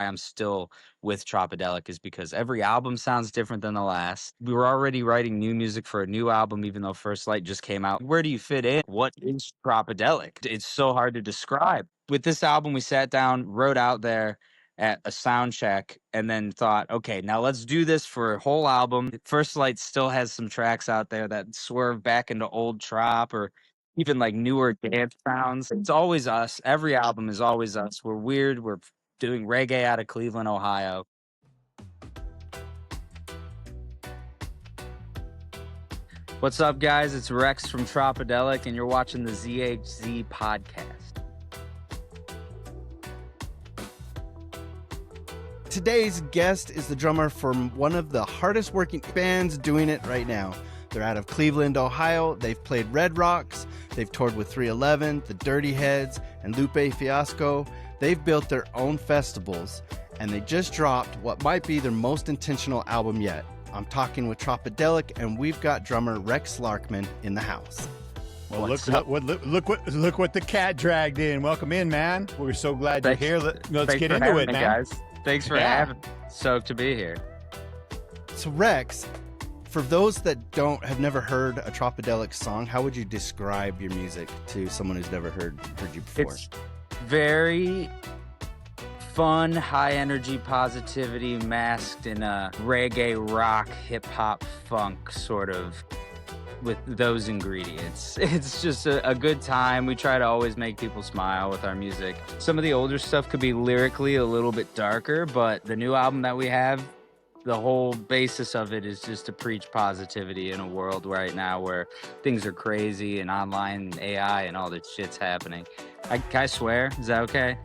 I'm still with Tropidelic is because every album sounds different than the last. We were already writing new music for a new album, even though First Light just came out. Where do you fit in? What is Tropidelic? It's so hard to describe. With this album, we sat down, wrote out there at a sound check, and then thought, okay, now let's do this for a whole album. First Light still has some tracks out there that swerve back into old trop or even like newer dance sounds. It's always us. Every album is always us. We're weird. We're doing reggae out of Cleveland, Ohio. What's up, guys? It's Rex from Tropidelic, and you're watching the ZHZ Podcast. Today's guest is the drummer from one of the hardest working bands doing it right now. They're out of Cleveland, Ohio. They've played Red Rocks. They've toured with 311, the Dirty Heads, and Lupe Fiasco. They've built their own festivals, and they just dropped what might be their most intentional album yet. I'm talking with Tropidelic, and we've got drummer Rex Larkman in the house. Well, look what the cat dragged in. Welcome in, man. We're so glad you're here. Let's get into it, man. Guys. Thanks for having me. Stoked to be here. So, Rex, for those that have never heard a Tropidelic song, how would you describe your music to someone who's never heard you before? It's very fun, high energy positivity masked in a reggae, rock, hip hop, funk sort of with those ingredients. It's just a good time. We try to always make people smile with our music. Some of the older stuff could be lyrically a little bit darker, but the new album that we have, the whole basis of it is just to preach positivity in a world right now where things are crazy and online and AI and all this shit's happening. Can I swear? Is that okay?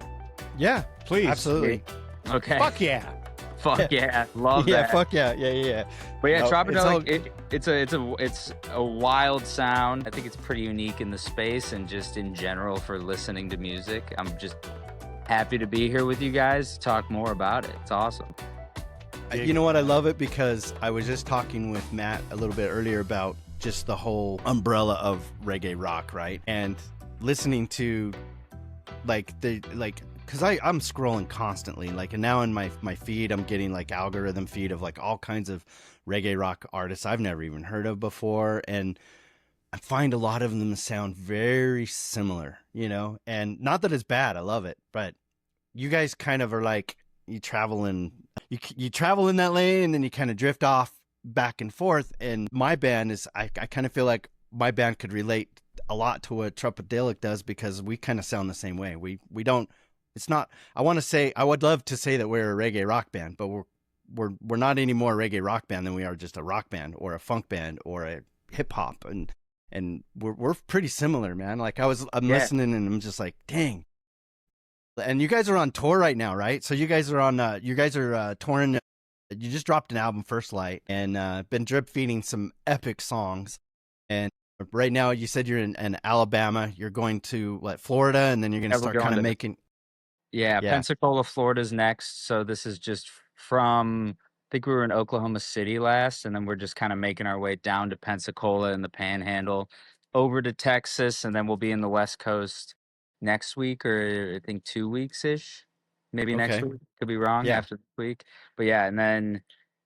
Yeah, please. Absolutely. Okay. Fuck yeah. Fuck yeah. Love yeah, that. Fuck yeah. Yeah. But yeah, Tropidelic, it's a wild sound. I think it's pretty unique in the space and just in general for listening to music. I'm just happy to be here with you guys to talk more about it. It's awesome. You know what? I love it because I was just talking with Matt a little bit earlier about just the whole umbrella of reggae rock, right? And listening to because I'm scrolling constantly, and now in my feed, I'm getting algorithm feed of all kinds of reggae rock artists I've never even heard of before. And I find a lot of them sound very similar, and not that it's bad. I love it. But you guys kind of are you travel in that lane and then you kind of drift off back and forth. And my band is, I kind of feel like my band could relate a lot to what Tropidelic does because we kind of sound the same way. We don't, it's not, I would love to say that we're a reggae rock band, but we're not any more reggae rock band than we are just a rock band or a funk band or a hip hop. And we're pretty similar, man. I'm listening and I'm just like, dang. And you guys are on tour right now, right? So you guys are touring. You just dropped an album, First Light, and been drip feeding some epic songs. And right now, you said you're in Alabama. You're going to Florida, and then you're going to start kind of making. Yeah, Pensacola, Florida's next. So this is just from, I think we were in Oklahoma City last, and then we're just kind of making our way down to Pensacola and the Panhandle, over to Texas, and then we'll be in the West Coast next week, or I think 2 weeks-ish. Maybe next week. Could be wrong after this week. But yeah, and then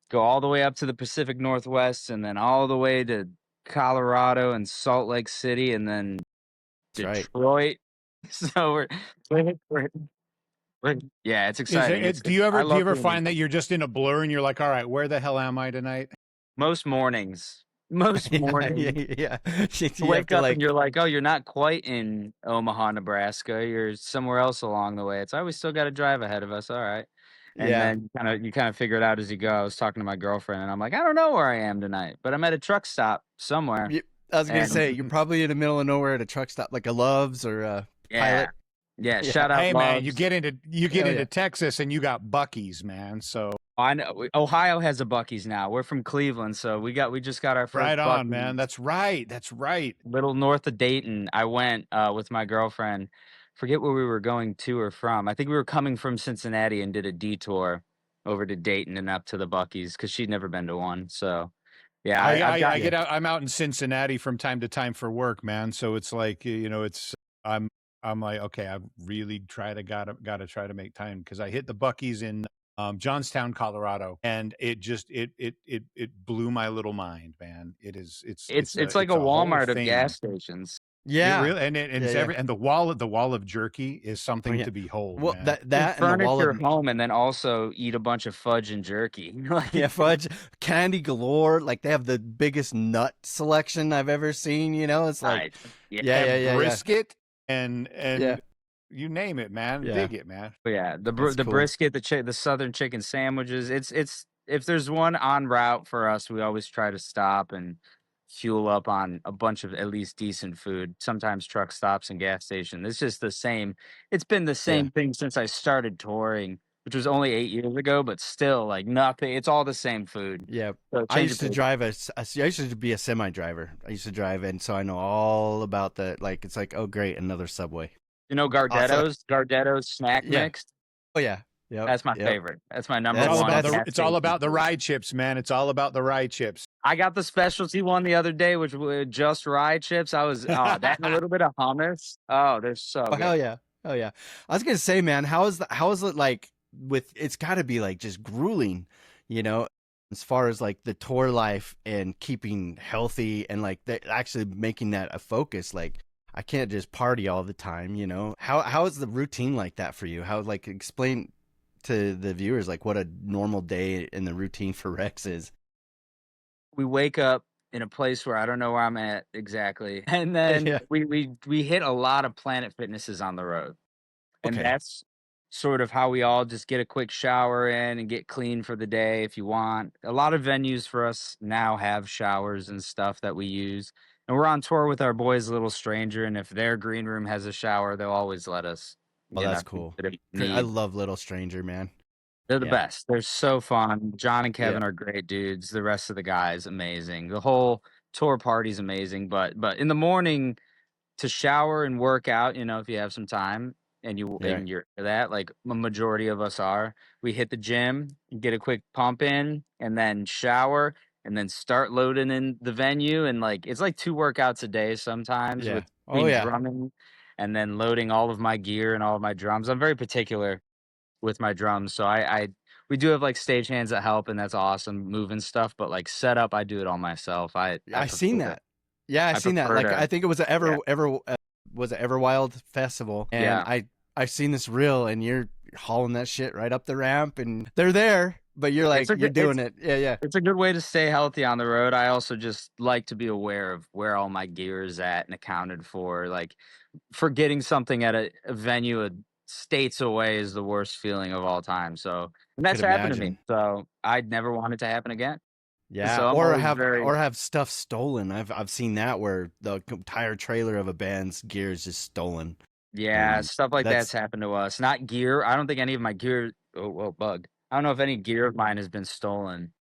go all the way up to the Pacific Northwest, and then all the way to Colorado and Salt Lake City, and then Detroit. Right. So yeah, it's exciting. Do you ever find that you're just in a blur and you're like, all right, where the hell am I tonight? Most mornings. Yeah. You wake up and you're like, oh, you're not quite in Omaha, Nebraska. You're somewhere else along the way. It's we still got to drive ahead of us. All right. And then you kind of figure it out as you go. I was talking to my girlfriend and I'm like, I don't know where I am tonight, but I'm at a truck stop somewhere. I was going to say, you're probably in the middle of nowhere at a truck stop, like a Love's or a Pilot. Yeah. Shout out. Hey, Loves. man, you get into Texas and you got Buc-ee's, man. So I know Ohio has a Buc-ee's now. We're from Cleveland, so we just got our first right on, Buc-ee's. Man. That's right. Little north of Dayton. I went with my girlfriend. Forget where we were going to or from. I think we were coming from Cincinnati and did a detour over to Dayton and up to the Buc-ee's because she'd never been to one. So yeah, I'm out in Cincinnati from time to time for work, man. So it's I'm like, okay, I really gotta try to make time because I hit the Buc-ee's in Johnstown, Colorado, and it blew my little mind, man. It's like it's a a whole Walmart of thing. gas stations. It Yeah. really and it's Yeah. and the wall of jerky is Oh, something yeah. to behold, Well, man. that and the Furnish wall your of home and then also eat a bunch of fudge and jerky. yeah, fudge, candy galore. Like they have the biggest nut selection I've ever seen. You know, it's like, Nice. Yeah. yeah. Brisket and Yeah. you name it, man. Yeah. Dig it, man. But yeah, the That's cool. brisket, the southern chicken sandwiches. It's if there's one en route for us, we always try to stop and fuel up on a bunch of at least decent food. Sometimes truck stops and gas station. It's just the same. It's been the same thing since I started touring, which was only 8 years ago, but still like nothing. It's all the same food. Yeah. So I used to drive I used to be a semi driver. I used to drive, and so I know all about the, like, it's like, oh great, another Subway. You know Gardetto's snack Yeah. mix. Oh yeah. Yep. That's my Yep. favorite. That's my number That's- one. It's all about the rye chips, man. It's all about the rye chips. I got the specialty one the other day, which was just rye chips. I was that and a little bit of hummus. Oh, they're so Oh good. hell yeah. Oh yeah. I was gonna say, man, how is it like with, it's gotta be like just grueling, you know, as far as like the tour life and keeping healthy and like actually making that a focus. Like I can't just party all the time, you know. How is the routine like that for you? How, like, explain to the viewers like what a normal day in the routine for Rex is. We wake up in a place where I don't know where I'm at exactly, and then Yeah. we hit a lot of Planet Fitnesses on the road, and Okay. that's sort of how we all just get a quick shower in and get clean for the day if you want. A lot of venues for us now have showers and stuff that we use. And we're on tour with our boys Little Stranger, and if their green room has a shower, they'll always let us. Oh, you that's know, cool. if I need. love Little Stranger, man. They're the Yeah. best. They're so fun. John and Kevin are great dudes. The rest of the guys, amazing. The whole tour party's amazing. But in the morning, to shower and work out, you know, if you have some time and you're that, like a majority of us are, we hit the gym, get a quick pump in, and then shower, and then start loading in the venue. And like it's like 2 workouts a day sometimes Yeah. with Oh yeah. drumming and then loading all of my gear and all of my drums. I'm very particular with my drums, so we do have like stagehands that help, and that's awesome moving stuff. But like setup, I do it all myself. I seen prefer that. Yeah, I seen that. prefer Like to- I think it was was it Everwild festival, and Yeah. I seen this reel, and you're hauling that shit right up the ramp, and they're there, but you're like, It's a you're good- doing it. Yeah. It's a good way to stay healthy on the road. I also just like to be aware of where all my gear is at and accounted for. Like forgetting something at a venue states away is the worst feeling of all time. So and that's Could happened to me. imagine. So I'd never want it to happen again. Yeah, So I'm or always have very- or have stuff stolen. I've seen that where the entire trailer of a band's gear is just stolen. Yeah, stuff like that's- that's happened to us. Not gear. I don't think any of my gear. Oh, bug. I don't know if any gear of mine has been stolen,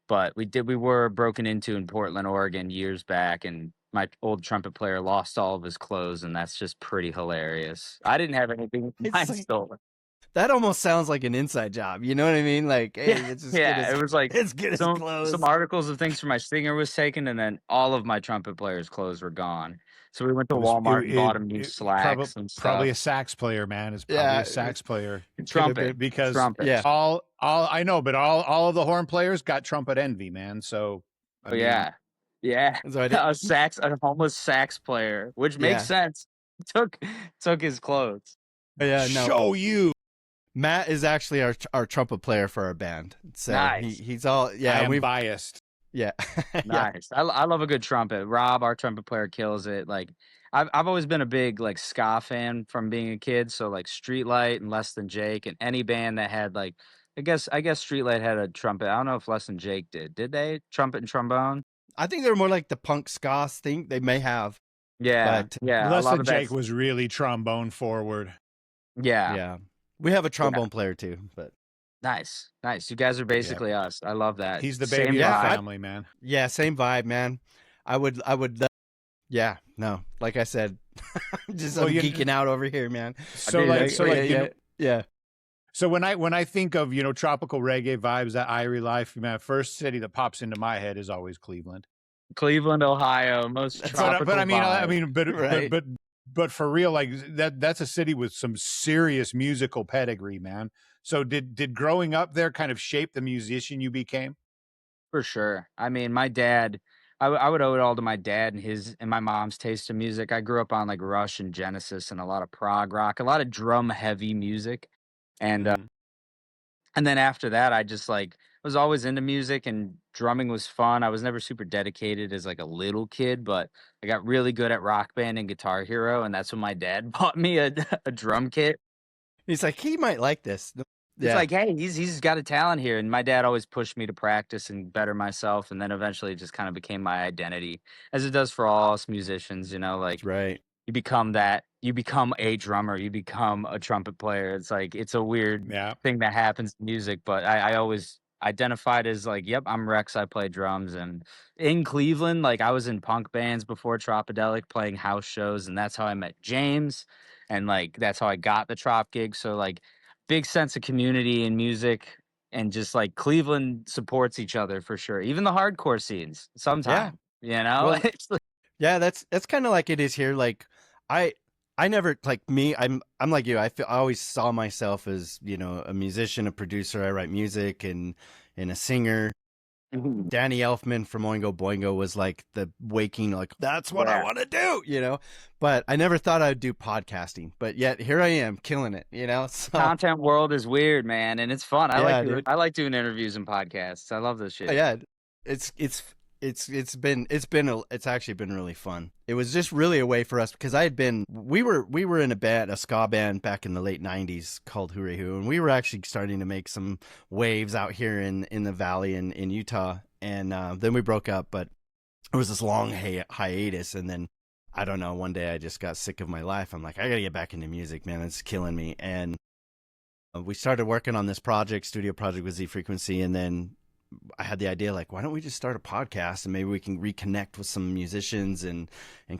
but we were broken into in Portland, Oregon years back, and my old trumpet player lost all of his clothes, and that's just pretty hilarious. I didn't have anything It's mine like- stolen. That almost sounds like an inside job. You know what I mean? Like, hey, Yeah, it's just yeah, it was like it's good as clothes. some articles of things for my singer was taken, and then all of my trumpet player's clothes were gone. So we went to Walmart and bought him new slacks and stuff. Probably a sax player, man. It's probably Yeah, a sax player. trumpet Because trumpet. Yeah. all I know, but all of the horn players got trumpet envy, man. So I mean, yeah. So I did- A homeless sax player, which makes sense. Took his clothes. Yeah, no. show you. Matt is actually our trumpet player for our band. So Nice. he's all I am we've biased. yeah. Yeah. Nice. I love a good trumpet. Rob, our trumpet player, kills it. Like I've always been a big like ska fan from being a kid. So like Streetlight and Less Than Jake and any band that had like I guess Streetlight had a trumpet. I don't know if Less Than Jake did. Did they? Trumpet and trombone? I think they're more like the punk ska thing. They may have. Yeah. But- yeah. Less a lot than of Jake that's- was really trombone forward. Yeah. Yeah. We have a trombone player too, but Nice. You guys are basically us. I love that. He's the Same baby of the vibe. family, man. yeah, same vibe, man. I would yeah, no. Like I said, just Well, I'm you- geeking out over here, man. So did, like, so like, you know, yeah. so when I think of tropical reggae vibes, that Irie life, man, first city that pops into my head is always Cleveland. Cleveland, Ohio, most tropical But I vibe. mean, Right. but but for real, like that's a city with some serious musical pedigree, man. So did growing up there kind of shape the musician you became? For sure. I mean, my dad, I would owe it all to my dad and his and my mom's taste in music. I grew up on like Rush and Genesis and a lot of prog rock, a lot of drum heavy music. And Mm-hmm. and then after that, I just like was always into music and drumming was fun. I was never super dedicated as like a little kid, but I got really good at Rock Band and Guitar Hero, and that's when my dad bought me a drum kit. He's like, he might like this. It's Yeah, like, hey, he's got a talent here, and my dad always pushed me to practice and better myself, and then eventually it just kind of became my identity, as it does for all us musicians. You know, that's like right. you become a drummer, you become a trumpet player. It's like it's a weird Yeah. thing that happens in music, but I always identified as like, yep, I'm Rex. I play drums, and in Cleveland, like I was in punk bands before Tropidelic, playing house shows, and that's how I met James, and like that's how I got the Trop gig. So like big sense of community in music, and just like Cleveland supports each other for sure. Even the hardcore scenes Yeah. sometimes, you know? Well, It's like, yeah, that's kind of like it is here. Like I I never like me. I'm like you. I always saw myself as a musician, a producer. I write music and a singer. Mhm. Danny Elfman from Oingo Boingo was like the waking, like, that's what I Yeah. want to do. But I never thought I'd do podcasting. But yet here I am killing it. So Content world is weird, man, and it's fun. yeah, dude. I like doing interviews and podcasts. I love this shit. Yeah, it's it's actually been really fun. It was just really a way for us because we were in a ska band back in the late '90s called Hooray Hoo, and we were actually starting to make some waves out here in the valley in Utah, and then we broke up, but it was this long hiatus, and then I don't know. One day I just got sick of my life. I'm like, I gotta get back into music, man. It's killing me, and we started working on this studio project with Z Frequency, and then I had the idea, like, why don't we just start a podcast and maybe we can reconnect with some musicians and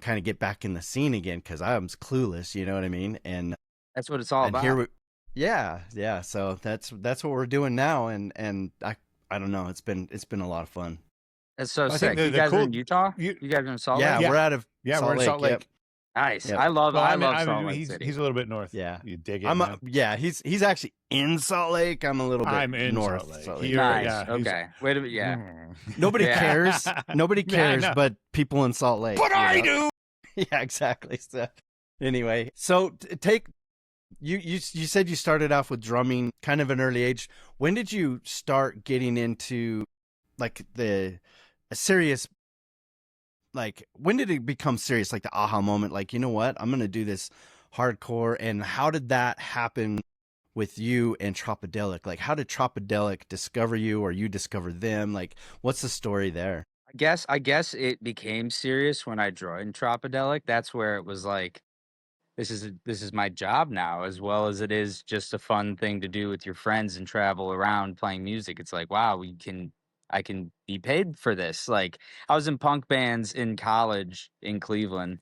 kind of get back in the scene again, because I'm clueless, you know what I mean? And That's what it's all about. yeah. So that's what we're doing now, and I don't know, it's been a lot of fun. That's so I think sick. the You guys are in cool Utah? you, You guys are in Salt Yeah, Lake? Yeah. we're out of we're in Salt Lake. Yep. Nice. Yep. I love Salt Lake he's City. a little bit north. Yeah. You dig it. I'm man. yeah, he's actually in Salt Lake. I'm a little bit I'm in north. Salt Lake. Salt Lake. You're- Nice. yeah, he's- Okay. Wait a minute. Yeah. Nobody Yeah. cares. Nobody Yeah, I cares, know. but people in Salt Lake. But I know? do. Yeah, exactly. So anyway, so you said you started off with drumming kind of an early age. When did you start getting into like a serious, like, when did it become serious, like the aha moment, like, you know what, I'm going to do this hardcore? And how did that happen with you and Tropidelic? Like, how did Tropidelic discover you, or you discover them? Like, what's the story there? I guess it became serious when I joined Tropidelic. That's where it was like, this is my job now, as well as it is just a fun thing to do with your friends and travel around playing music. It's like, wow, I can be paid for this. Like I was in punk bands in college in Cleveland,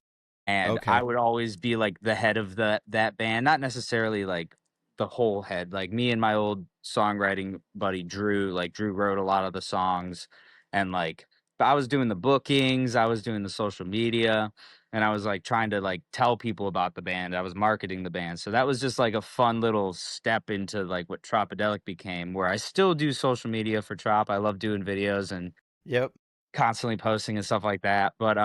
and Okay. I would always be like the head of that band, not necessarily like the whole head. Like me and my old songwriting buddy Drew, like Drew wrote a lot of the songs, and like I was doing the bookings, I was doing the social media, and I was like trying to like tell people about the band. I was marketing the band. So that was just like a fun little step into like what Tropidelic became, where I still do social media for Trop. I love doing videos and Yep. constantly posting and stuff like that. But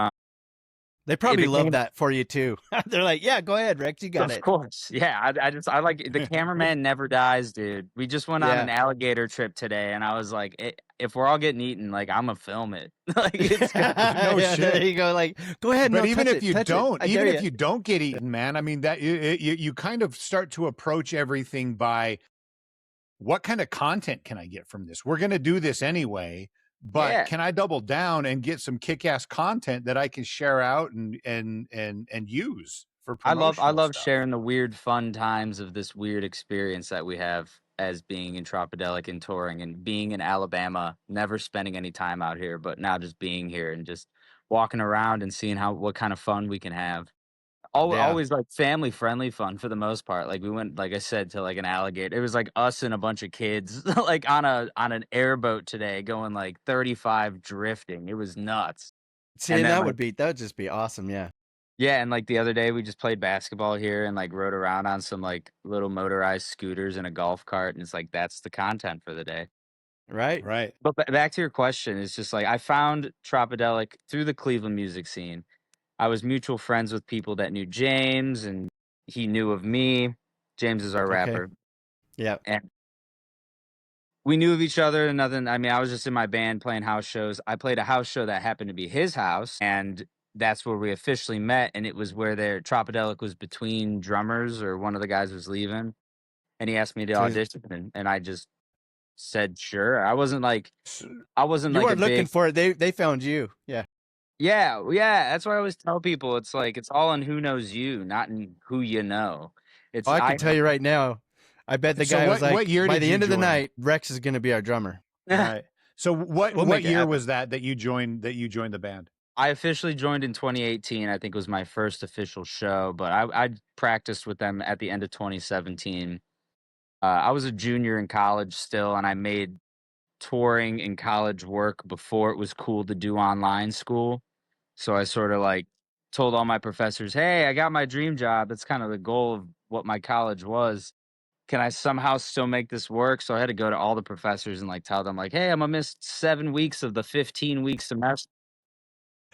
They probably love became- that for you too. They're like, yeah, go ahead, Rex, you got of it. course. Yeah. I like the cameraman never dies, dude. We just went on Yeah. an alligator trip today, and I was like, if we're all getting eaten, like I'm gonna film it. Like it's No Yeah, shit. there you go. Like, go ahead. But no, even touch if it, you touch it. don't, I even dare if ya. you don't get eaten, man, I mean that you kind of start to approach everything by what kind of content can I get from this? We're going to do this anyway, but Yeah. can I double down and get some kick-ass content that I can share out and use for I promotional love stuff? sharing the weird fun times of this weird experience that we have as being in Tropidelic and touring and being in Alabama, never spending any time out here, but now just being here and just walking around and seeing what kind of fun we can have. Yeah. Always like family friendly fun for the most part. Like we went, like I said, to like an alligator. It was like us and a bunch of kids like on an airboat today going like 35 drifting. It was nuts. See, And and then, that like, would just be awesome. Yeah. Yeah, and like the other day we just played basketball here and like rode around on some like little motorized scooters and a golf cart, and it's like that's the content for the day. Right. Right. But back to your question, it's just like I found Tropidelic through the Cleveland music scene. I was mutual friends with people that knew James, and he knew of me. James is our Okay. rapper, Yeah. and we knew of each other. And nothing. I mean, I was just in my band playing house shows. I played a house show that happened to be his house, and that's where we officially met. And it was where their Tropidelic was between drummers, or one of the guys was leaving, and he asked me to So audition, and I just said sure. I wasn't like So, you a weren't looking big. for it. They found you. Yeah. Yeah, yeah, that's what I always tell people. It's like it's all in who knows you, not in who you know. Oh, It's I can tell you right now. I bet the so guy was what like, year by did the you end of the join? night, Rex is going to be our drummer. Right. So We'll what make it year happen. was that you joined the band? I officially joined in 2018. I think was my first official show, but I practiced with them at the end of 2017. I was a junior in college still, and I made touring in college work before it was cool to do online school. So I sort of like told all my professors, "Hey, I got my dream job." That's kind of the goal of what my college was. Can I somehow still make this work? So I had to go to all the professors and like tell them like, "Hey, I'm gonna miss 7 weeks of the 15-week semester."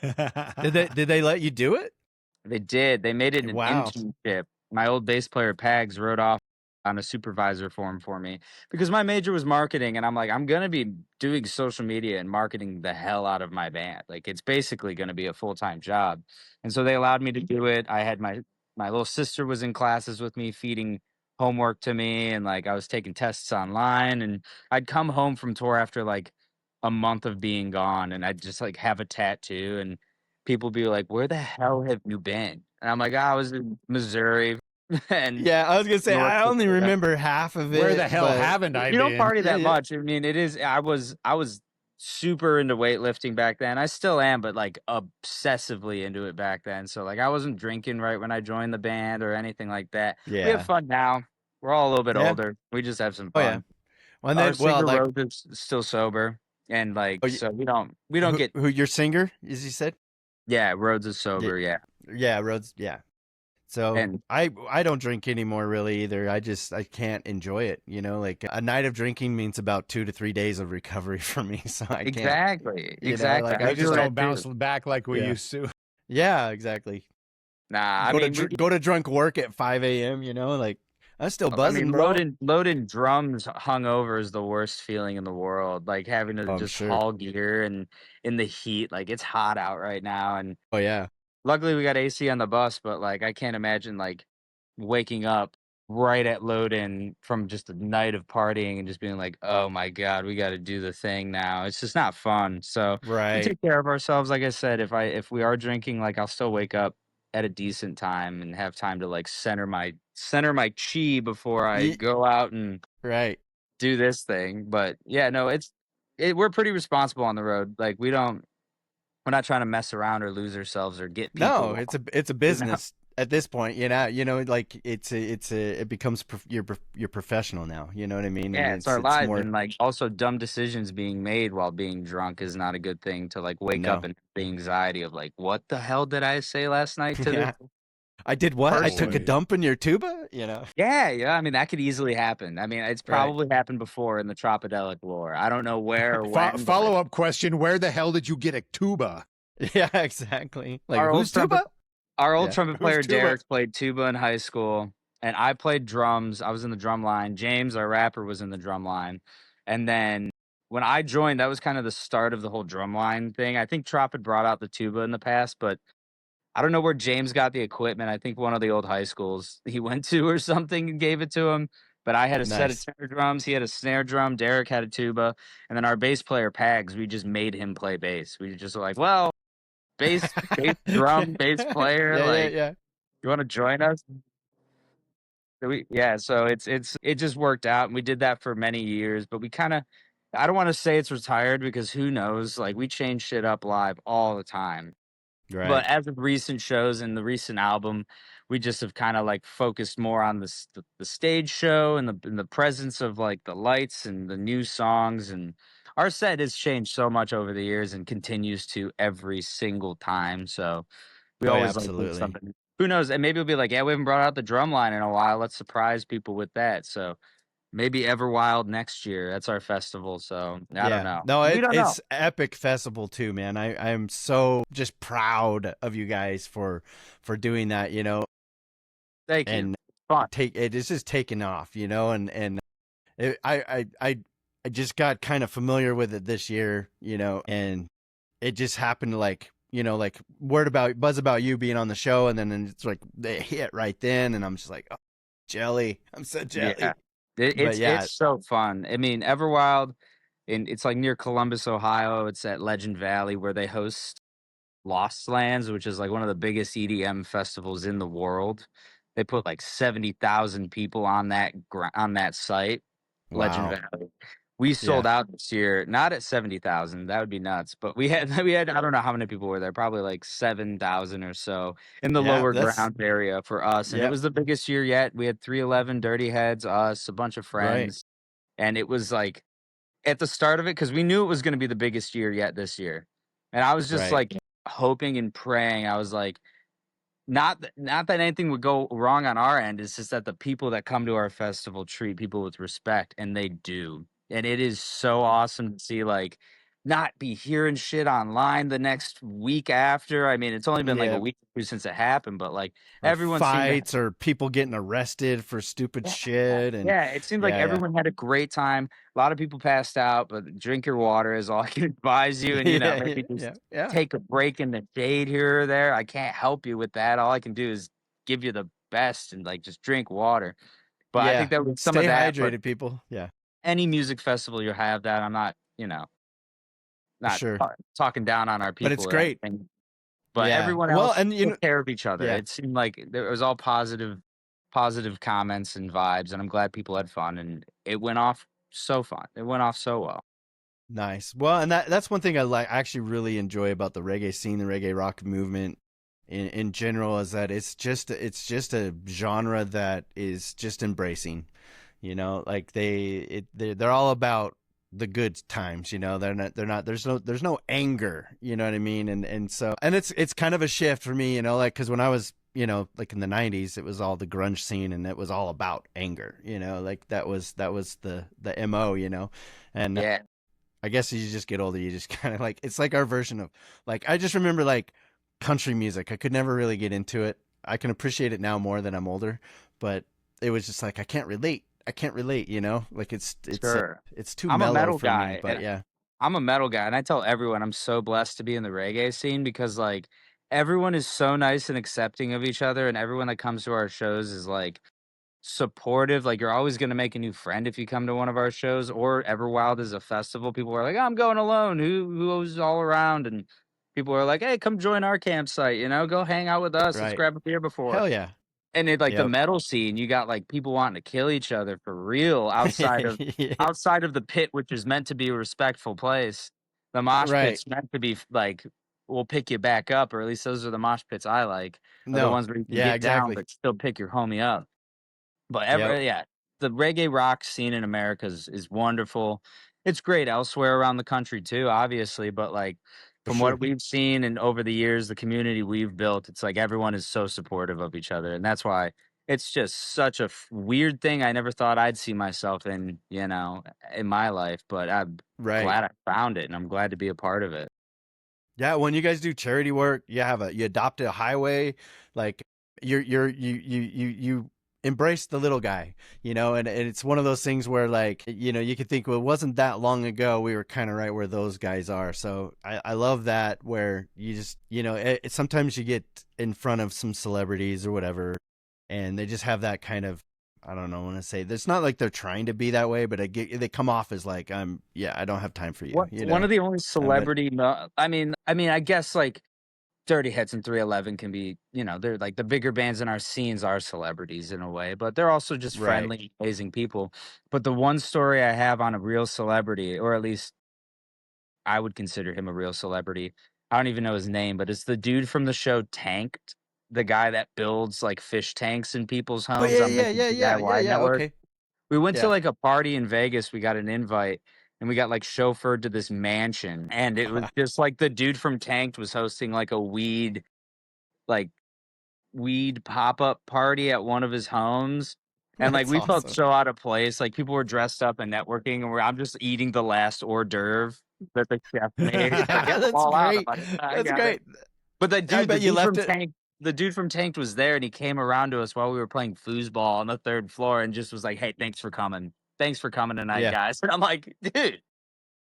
Did they let you do it? They did. They made it an Wow. internship. My old bass player Pags wrote off on a supervisor form for me because my major was marketing, and I'm like, I'm gonna be doing social media and marketing the hell out of my band. Like it's basically gonna be a full-time job. And so they allowed me to do it. I had my little sister was in classes with me, feeding homework to me, and like I was taking tests online, and I'd come home from tour after like a month of being gone, and I'd just like have a tattoo, and people be like, "Where the hell have you been?" And I'm like, "I was in Missouri and Yeah, I was gonna say North I only Dakota." remember half of it. Where the hell but haven't I You don't been? party that yeah. much. I mean, it is. I was super into weightlifting back then. I still am, but like obsessively into it back then. So like, I wasn't drinking right when I joined the band or anything like that. We have Yeah. fun now. We're all a little bit Yeah. older. We just have some Oh yeah. fun. Well, and Our then singer like Rose is still sober, and like oh, so we don't get. who your singer, as you said? Yeah, Rhodes is Yeah. sober. Yeah, Yeah, Rhodes. Yeah. So and I don't drink anymore really either. I can't enjoy it. Like a night of drinking means about 2 to 3 days of recovery for me. So I can't. exactly, exactly. Like I I We just feel just don't that bounce too. back like we Yeah. used to. Yeah, exactly. Nah, I Go mean, to go to drunk work at 5 a.m. Like I'm still buzzing, bro. loading drums hungover is the worst feeling in the world. Like having to Oh, I'm just sure. haul gear and in the heat. Like it's hot out right now, and Oh yeah. luckily we got AC on the bus. But like I can't imagine like waking up right at load in from just a night of partying and just being like, oh my god, we got to do the thing now. It's just not fun. So we Right. take care of ourselves. Like I said, if we are drinking, like I'll still wake up at a decent time and have time to like center my chi before I Ye- go out and right. do this thing. But yeah, no, we're pretty responsible on the road. Like we're not trying to mess around or lose ourselves or get No, people. it's a business at this point. Like it becomes you're professional now. You know what I mean? Yeah, And it's our it's lives, more and like also dumb decisions being made while being drunk is not a good thing to like wake up no. and the anxiety of like, what the hell did I say last night to this Yeah. I did what? I took a person? Boy. dump in your tuba. Yeah, yeah. I mean, that could easily happen. I mean, it's Right. probably happened before in the Tropidelic lore. I don't know where or when. but Follow up question: where the hell did you get a tuba? Yeah, exactly. Like Our old who's tuba? Our old Yeah. trumpet Who's player tuba? Derek played tuba in high school, and I played drums. I was in the drum line. James, our rapper, was in the drum line. And then when I joined, that was kind of the start of the whole drum line thing. I think Trop had brought out the tuba in the past, but I don't know where James got the equipment. I think one of the old high schools he went to or something and gave it to him. But I had a set of Nice. tenor drums. He had a snare drum. Derek had a tuba. And then our bass player, Pags, we just made him play bass. We just were like, well, bass drum, bass player, like, Yeah. you want to join us? So it just worked out, and we did that for many years. But we kind of, I don't want to say it's retired because who knows? Like we change shit up live all the time. But Right. as of recent shows and the recent album, we just have kind of like focused more on the stage show and the presence of like the lights and the new songs. And our set has changed so much over the years and continues to every single time. So We Oh, yeah, always like do absolutely. something. Who knows? And maybe we'll be like, yeah, we haven't brought out the drum line in a while. Let's surprise people with that. So maybe Everwild next year. That's our festival. So I don't Yeah. know. No, We don't know. it's epic festival too, man. I am so just proud of you guys for doing that, you know, Thank you. and Fun. it is just taking off, you know, and I just got kind of familiar with it this year, you know, and it just happened to like, you know, like buzz about you being on the show, and then it's like they hit right then, and I'm just like, oh, jelly. I'm so jelly. Yeah. But yeah, It's so fun. I mean, Everwild, it's like near Columbus, Ohio. It's at Legend Valley where they host Lost Lands, which is like one of the biggest EDM festivals in the world. They put like 70,000 people on on that site, Legend wow. Valley. We Yeah. sold out this year, not at 70,000. That would be nuts. But we had I don't know how many people were there, probably like 7,000 or so in the Yeah, lower that's ground area for us. And it yep, was the biggest year yet. We had 311, Dirty Heads, us, a bunch of right. friends. And it was like at the start of it, because we knew it was going to be the biggest year yet this year. And I was just Right. like hoping and praying. I was like, not that anything would go wrong on our end. It's just that the people that come to our festival treat people with respect, and they do. And it is so awesome to see, like, not be hearing shit online the next week after. I mean, it's only been like a Yeah. week or two since it happened, but like Or everyone seemed to fights or people getting arrested for stupid shit and yeah, it seemed like yeah, everyone had a great time. A lot of people passed out, but drink your water is all I can advise you. And, yeah. maybe Yeah. just Yeah. take a break in the shade here or there. I can't help you with that. All I can do is give you the best and like just drink water. But I Yeah. think that was some of Stay that. But hydrated, people. Yeah. any music festival you have that, I'm not, For not sure. talking down on our But it's people or great. anything. But Yeah. everyone Well, else and you know, took care of each other. yeah, It seemed like there was all positive comments and vibes, and I'm glad people had fun, and it went off so fun. It went off so well. nice. Well, and that's one thing I actually really enjoy about the reggae scene, the reggae rock movement in general, is that it's just a genre that is just embracing, you know, like they're all about the good times, you know. They're not there's no anger, you know what I mean. And so and it's kind of a shift for me, you know, like because when I was, you know, like in the 90s, it was all the grunge scene and it was all about anger, you know, like that was the MO, you know. And Yeah. I guess as you just get older, you just kind of like, it's like our version of like, I just remember like country music. I could never really get into it. I can appreciate it now more that I'm older, but it was just like, I can't relate. I can't relate, you know, like Sure. it's too I'm a mellow metal for me, guy, but and yeah. I'm a metal guy, and I tell everyone I'm so blessed to be in the reggae scene because, like, everyone is so nice and accepting of each other, and everyone that comes to our shows is, like, supportive. Like, you're always gonna make a new friend if you come to one of our shows, or Everwild is a festival. People are like, "I'm going alone. Who's all around?" And people are like, "Hey, come join our campsite, go hang out with us. Let's Right. grab a beer before." Hell yeah. And it like the Yep. metal scene, you got like people wanting to kill each other for real Yeah. outside of the pit, which is meant to be a respectful place. The mosh Right. pit's meant to be like, we'll pick you back up, or at least those are the mosh pits I like, are the No. ones where you can Yeah, get down exactly. but still pick your homie up. But Yep. yeah, the reggae rock scene in America is wonderful. It's great elsewhere around the country too, obviously, but like For from sure. what we've seen and over the years, the community we've built, it's like everyone is so supportive of each other, and that's why it's just such a weird thing. I never thought I'd see myself in, in my life, but I'm Right. glad I found it, and I'm glad to be a part of it. Yeah, when you guys do charity work, you adopt a highway, like you embrace the little guy, you know, and it's one of those things where like, you know, you could think, well, it wasn't that long ago we were kind of right where those guys are. So I love that where you just, you know, sometimes you get in front of some celebrities or whatever, and they just have that kind of, I don't know, I want to say it's not like they're trying to be that way, but they come off as like, I don't have time for you, What you one know. of the only But celebrity I mean, I guess like Dirty Heads and 311 can be, they're like the bigger bands in our scenes are celebrities in a way, but they're also just right. friendly, amazing people. But the one story I have on a real celebrity, or at least I would consider him a real celebrity. I don't even know his name, but it's the dude from the show Tanked, the guy that builds like fish tanks in people's Oh homes yeah, on yeah, like the yeah, yeah, yeah, DIY yeah. network. Okay, We went to yeah. like a party in Vegas. We got an invite and we got like chauffeured to this mansion. And it was just like the dude from Tanked was hosting like a weed like weed pop-up party at one of his homes, and like That's we felt awesome. so out of place. Like people were dressed up and networking, and I'm just eating the last hors d'oeuvre that the chef made. He's like, "Get them That's all out." I'm great. like, "I That's got it." great. But I bet you left it. The dude from Tanked was there, and he came around to us while we were playing foosball on the 3rd floor, and just was like, "Hey, thanks for coming. Thanks for coming tonight, Yeah. guys." And I'm like, "Dude,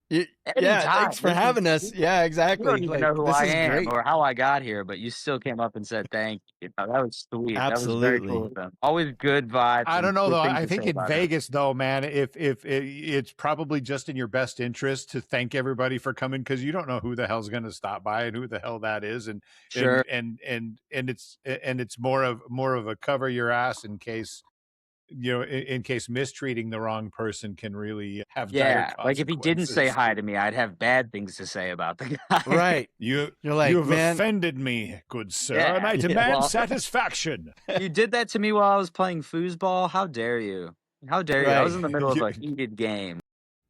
Yeah. anytime. Thanks for having us. Yeah, You exactly. don't even Like, know who this I is am great. or how I got here, but you still came up and said thank you. That was sweet. That was very cool Absolutely. of them. Always good vibes I and don't know good though. things I to think say in about them. Vegas though, man, if it's probably just in your best interest to thank everybody for coming, because you don't know who the hell's going to stop by and who the hell that is, and Sure. it's more of a cover your ass in case, you know, in case mistreating the wrong person can really have dire Yeah. Like if he didn't say consequences. hi to me, I'd have bad things to say about the guy. Right. You're like, you have man. offended me, good sir, Yeah. and I Yeah. demand Well, satisfaction. you did that to me while I was playing foosball. How dare you? How dare you? I was Right. in the middle of You- a heated game.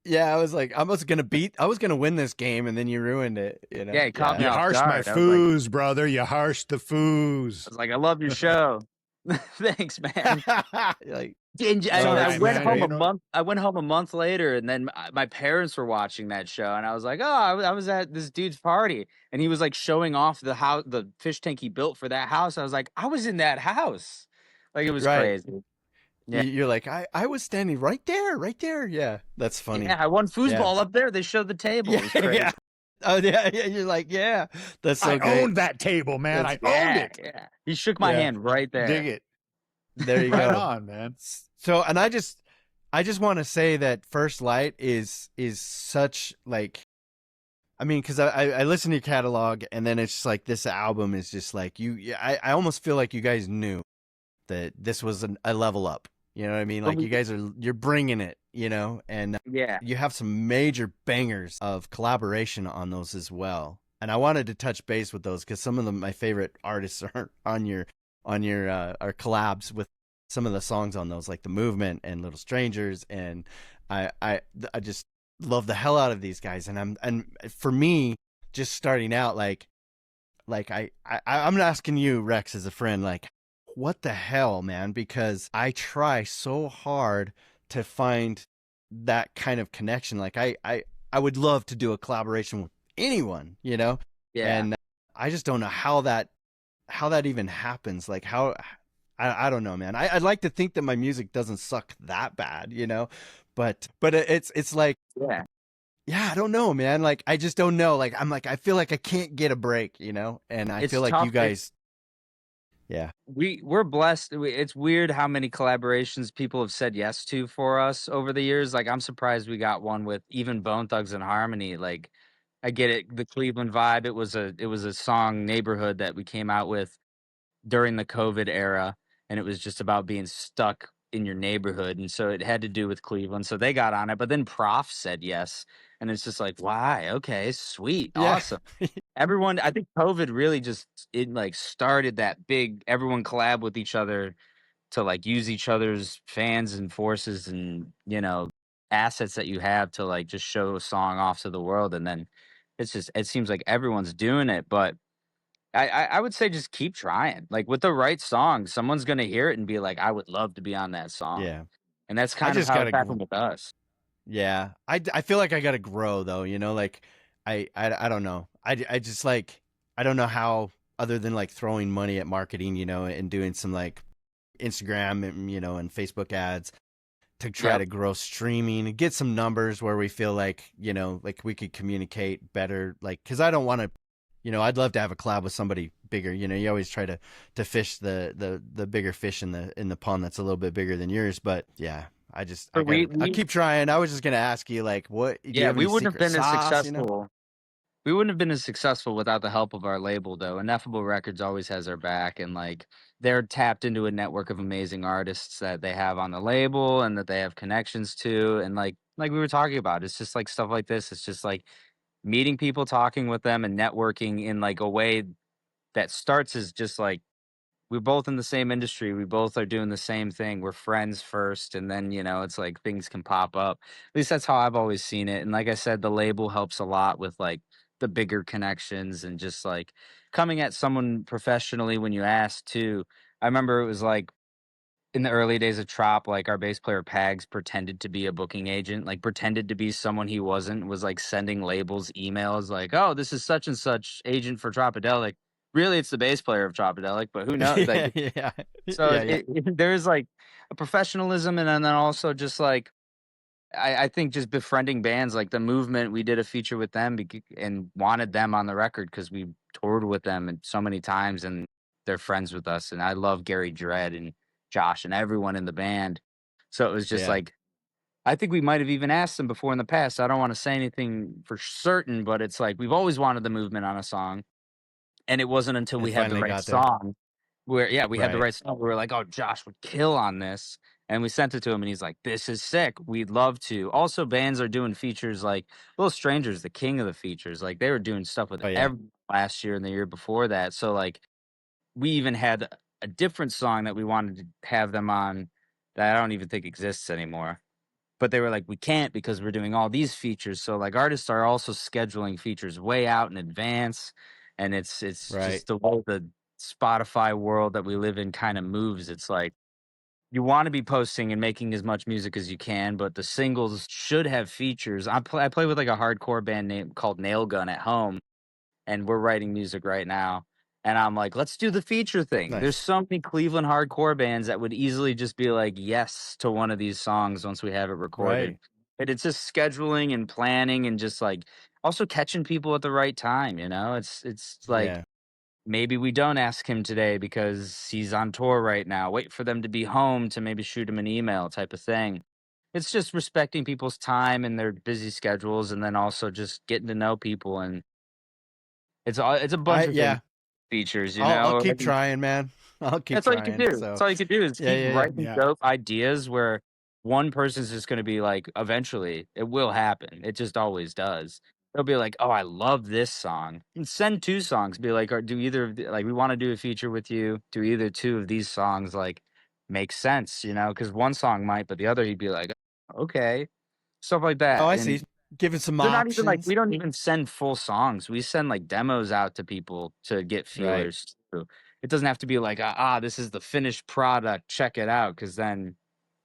Yeah, I was like, I was gonna win this game, and then you ruined it. You know. Yeah, it caught me You off harshed my guard. I was like, foos, brother. You harshed the foos. I love your show. Thanks, man. Like, And It's all I right, went man. home You a know, month. I went home a month later, and then my parents were watching that show, and I was like, "Oh, I was at this dude's party, and he was like showing off the house, the fish tank he built for that house." I was like, "I was in that house," like it was right. crazy. Yeah, You're like, I was standing right there. Yeah, that's funny. yeah. I won Yeah. foosball up there. They showed the table. It was crazy. Yeah. Oh yeah, yeah. You're like, yeah, that's so I great. owned that table, man. I That's- owned Yeah, it. yeah. He shook my Yeah. hand right there. Dig it. There you Right go. on, man. So, and I just want to say that First Light is such like, I mean, because I listen to your catalog, and then it's just like this album is just like I almost feel like you guys knew that this was a level up. You know what I mean? Like you guys you're bringing it, you know, and Yeah, you have some major bangers of collaboration on those as well. And I wanted to touch base with those because some of my favorite artists are on your are collabs with some of the songs on those, like The Movement and Little Strangers, and I just love the hell out of these guys. And for me, just starting out, like I'm asking you, Rex, as a friend, like, what the hell, man? Because I try so hard to find that kind of connection. Like I would love to do a collaboration with anyone, you know? yeah. And I just don't know how that even happens. Like how, I don't know, man. I'd like to think that my music doesn't suck that bad, you know, but it's like, Yeah. yeah, I don't know, man. Like, I just don't know. Like, I'm like, I feel like I can't get a break, you know? And I It's feel like tough. you guys, yeah. We're blessed. It's weird how many collaborations people have said yes to for us over the years. Like I'm surprised we got one with even Bone Thugs and Harmony. Like I get it, the Cleveland vibe. It was a song Neighborhood that we came out with during the COVID era, and it was just about being stuck in your neighborhood, and so it had to do with Cleveland. So they got on it, but then Prof said yes, and it's just like, why? Okay, sweet, Yeah. awesome. Everyone, I think COVID really just it like started that big everyone collab with each other to like use each other's fans and forces and assets that you have to like just show a song off to the world, and then it seems like everyone's doing it, but I would say just keep trying. Like with the right song, someone's gonna hear it and be like, "I would love to be on that song." Yeah. And that's I kind of just how gotta it's happened with us. Yeah, I feel like I gotta grow though, you know, like I don't know, I just like I don't know how other than like throwing money at marketing, you know, and doing some like Instagram and and Facebook ads to try Yep. to grow streaming and get some numbers where we feel like like we could communicate better, like because I don't want to, I'd love to have a collab with somebody bigger. You always try to fish the bigger fish in the pond that's a little bit bigger than yours, but yeah. I keep trying. I was just gonna ask you, like, what? Do you have We any wouldn't have secret been as sauce, successful. We wouldn't have been as successful without the help of our label, though. Ineffable Records always has our back, and like they're tapped into a network of amazing artists that they have on the label and that they have connections to, and like we were talking about, it's just like stuff like this. It's just like meeting people, talking with them, and networking in like a way that starts as just like we're both in the same industry. We both are doing the same thing. We're friends first, and then it's like things can pop up. At least that's how I've always seen it. And like I said, the label helps a lot with like the bigger connections and just like coming at someone professionally when you ask too. I remember it was like in the early days of Trop, like our bass player Pags pretended to be a booking agent, like pretended to be someone he wasn't, was like sending labels, emails, like, "Oh, this is such and such agent for Tropidelic." Really, it's the bass player of Tropidelic, but who knows? Yeah, Like, yeah, so yeah, yeah. there's like a professionalism, and then also just like I think just befriending bands like the Movement. We did a feature with them and wanted them on the record because we toured with them and so many times, and they're friends with us. And I love Gary Dredd and Josh and everyone in the band. So it was just Yeah. like I think we might have even asked them before in the past. I don't want to say anything for certain, but it's like we've always wanted the Movement on a song, and it wasn't until And we had the finally right got there. song where yeah, we had the Right. right song. We were like, "Oh, Josh would kill on this." And we sent it to him and he's like, "This is sick. We'd love to." Also, bands are doing features like Little Strangers, the king of the features. Like they were doing stuff with Oh yeah. every last year and the year before that. So like we even had a different song that we wanted to have them on that I don't even think exists anymore. But they were like, "We can't because we're doing all these features." So like artists are also scheduling features way out in advance, and it's Right. just the way the Spotify world that we live in kind of moves. It's like you want to be posting and making as much music as you can, but the singles should have features. I play with like a hardcore band name called Nail Gun at home, and we're writing music right now. And I'm like, let's do the feature thing. There's Nice. so many Cleveland hardcore bands that would easily just be like, yes to one of these songs once we have it recorded. Right. But it's just scheduling and planning and just like also catching people at the right time, you know? It's like Yeah. maybe we don't ask him today because he's on tour right now. Wait for them to be home to maybe shoot him an email type of thing. It's just respecting people's time and their busy schedules and then also just getting to know people and it's a bunch of things Yeah. features, you I'll know? keep And trying, man. I'll keep that's all you can trying. do. That's So all you can do is yeah, keep yeah, yeah. writing Yeah. dope ideas where one person's just gonna be like, eventually, it will happen. It just always does. They'll be like, "Oh, I love this song." And send 2 songs, be like, "Or do either of the like, we wanna do a feature with you. Do either 2 of these songs, like, make sense?" You know? Because one song might, but the other, he'd be like, "Okay." Stuff like Oh, that, I and see. Giving some they're not even like options. we don't even send full songs. We send like demos out to people to get Right. feelers too. It doesn't have to be like, this is the finished product. Check it out, because then,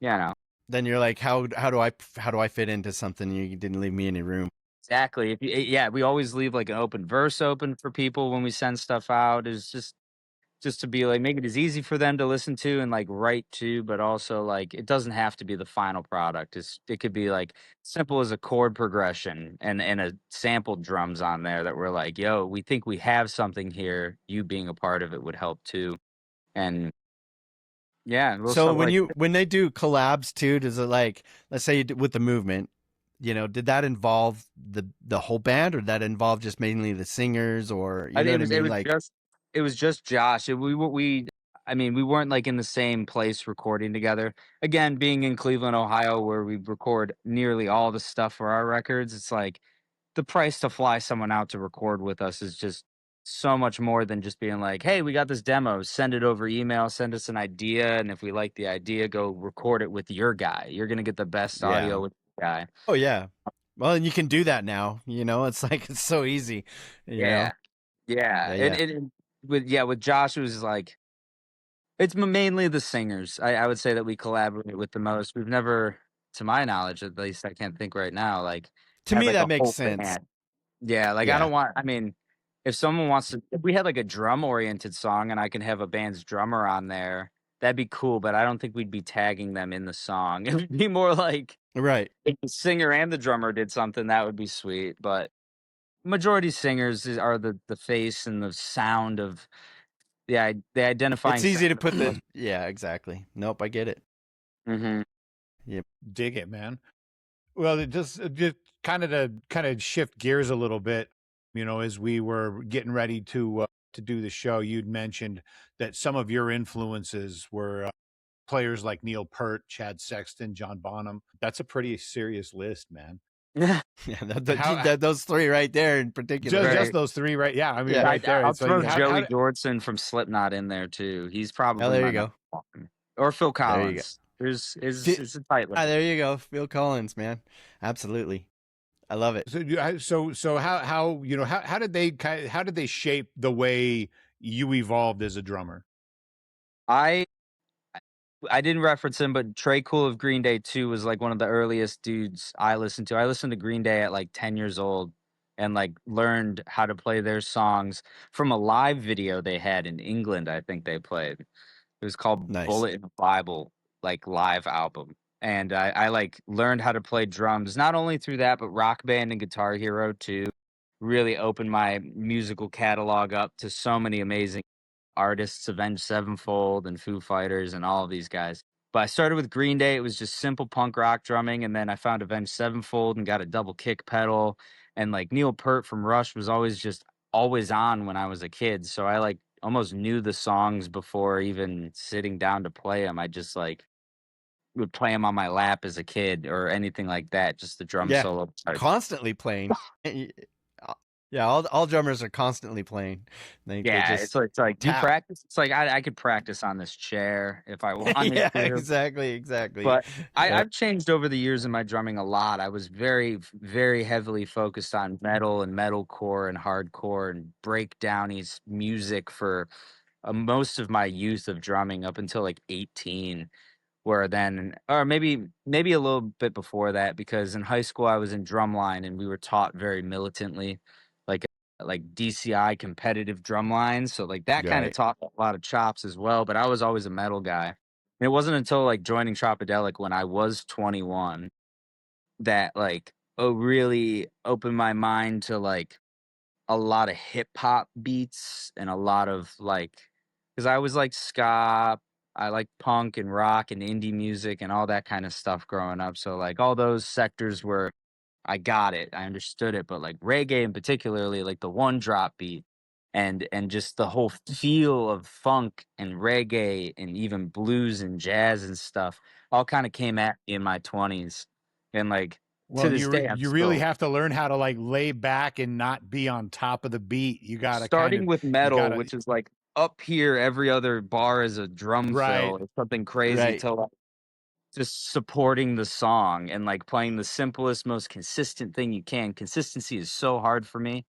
you know, Then you're like, how do I fit into something? You didn't leave me any room. exactly. If you, yeah, we always leave like an open verse open for people when we send stuff out. Is just to be like make it as easy for them to listen to and like write to, but also like it doesn't have to be the final product. It could be like simple as a chord progression and a sampled drums on there that we're like, yo, we think we have something here. You being a part of it would help too. And yeah, little So stuff like when they do collabs too, does it like, let's say with the Movement, did that involve the whole band, or did that involve just mainly the singers, or I you know think what I mean? Like, it was just Josh. We I mean, we weren't like in the same place recording together. Again, being in Cleveland, Ohio, where we record nearly all the stuff for our records, it's like the price to fly someone out to record with us is just so much more than just being like, "Hey, we got this demo. Send it over email. Send us an idea, and if we like the idea, go record it with your guy. You're gonna get the best yeah. audio with your guy." Oh yeah. Well, and you can do that now. It's like it's so easy. You know. Yeah, yeah, Yeah, and, yeah. with Josh, it was like it's mainly the singers. I would say that we collaborate with the most. We've never, to my knowledge, at least, I can't think right now, like To had me, like that a makes whole sense. band. Yeah, like, I Yeah. don't want I mean, if someone wants to if we had, like, a drum-oriented song and I can have a band's drummer on there, that'd be cool, but I don't think we'd be tagging them in the song. It would be more like Right. if the singer and the drummer did something, that would be sweet, but majority singers are the face and the sound of the identifying It's easy to sound put of the. Yeah, exactly. Nope, I get it. Mhm. Yep. Dig it, man. Well, it just kind of shift gears a little bit. As we were getting ready to do the show, you'd mentioned that some of your influences were players like Neil Peart, Chad Sexton, John Bonham. That's a pretty serious list, man. Yeah, How those three right there in particular. just Right. those three, right? Yeah, I mean, Yeah. right there. I'll It's throw like Joey Jordison from Slipknot in there too. He's Oh, probably there my you number go. 1. Or Phil There you go. Collins. There's Fi- it's a tight list. there you go. Phil Collins, man. Absolutely. I love it. So how how did they shape the way you evolved as a drummer? I I didn't reference him, but Trey Cool of Green Day too was like one of the earliest dudes I listened to. I listened to Green Day at like 10 years old and like learned how to play their songs from a live video they had in England, I think they played. It was called Nice. Bullet in the Bible, like live album. And I like learned how to play drums, not only through that, but Rock Band and Guitar Hero too. Really opened my musical catalog up to so many amazing artists, Avenged Sevenfold and Foo Fighters and all of these guys. But I started with Green Day. It was just simple punk rock drumming. And then I found Avenged Sevenfold and got a double kick pedal. And like Neil Peart from Rush was always on when I was a kid. So I like almost knew the songs before even sitting down to play them. I just like would play them on my lap as a kid or anything like that. Just the drum Yeah, solo parts. constantly playing. Yeah, all drummers are constantly playing. They Yeah, just it's like do you tap. practice? It's like I could practice on this chair if I wanted Yeah, to. exactly. But Yeah. I've changed over the years in my drumming a lot. I was very heavily focused on metal and metalcore and hardcore and breakdownies music for most of my youth of drumming up until like 18. Where then, or maybe a little bit before that, because in high school I was in drumline and we were taught very militantly, like DCI competitive drumline. So like that kind of Right. taught a lot of chops as well. But I was always a metal guy. And it wasn't until like joining Tropidelic when I was 21 that like really opened my mind to like a lot of hip hop beats and a lot of like, because I was like ska, I like punk and rock and indie music and all that kind of stuff growing up. So like all those sectors were, I got it, I understood it, but like reggae and particularly like the one drop beat and just the whole feel of funk and reggae and even blues and jazz and stuff all kind of came at me in my 20s. And like to Well, this day, I'm you really still have to learn how to like lay back and not be on top of the beat. You got to starting with you got metal, to which is like up here, every other bar is a drum right. fill or something crazy Right. to like just supporting the song and like playing the simplest, most consistent thing you can. Consistency is so hard for me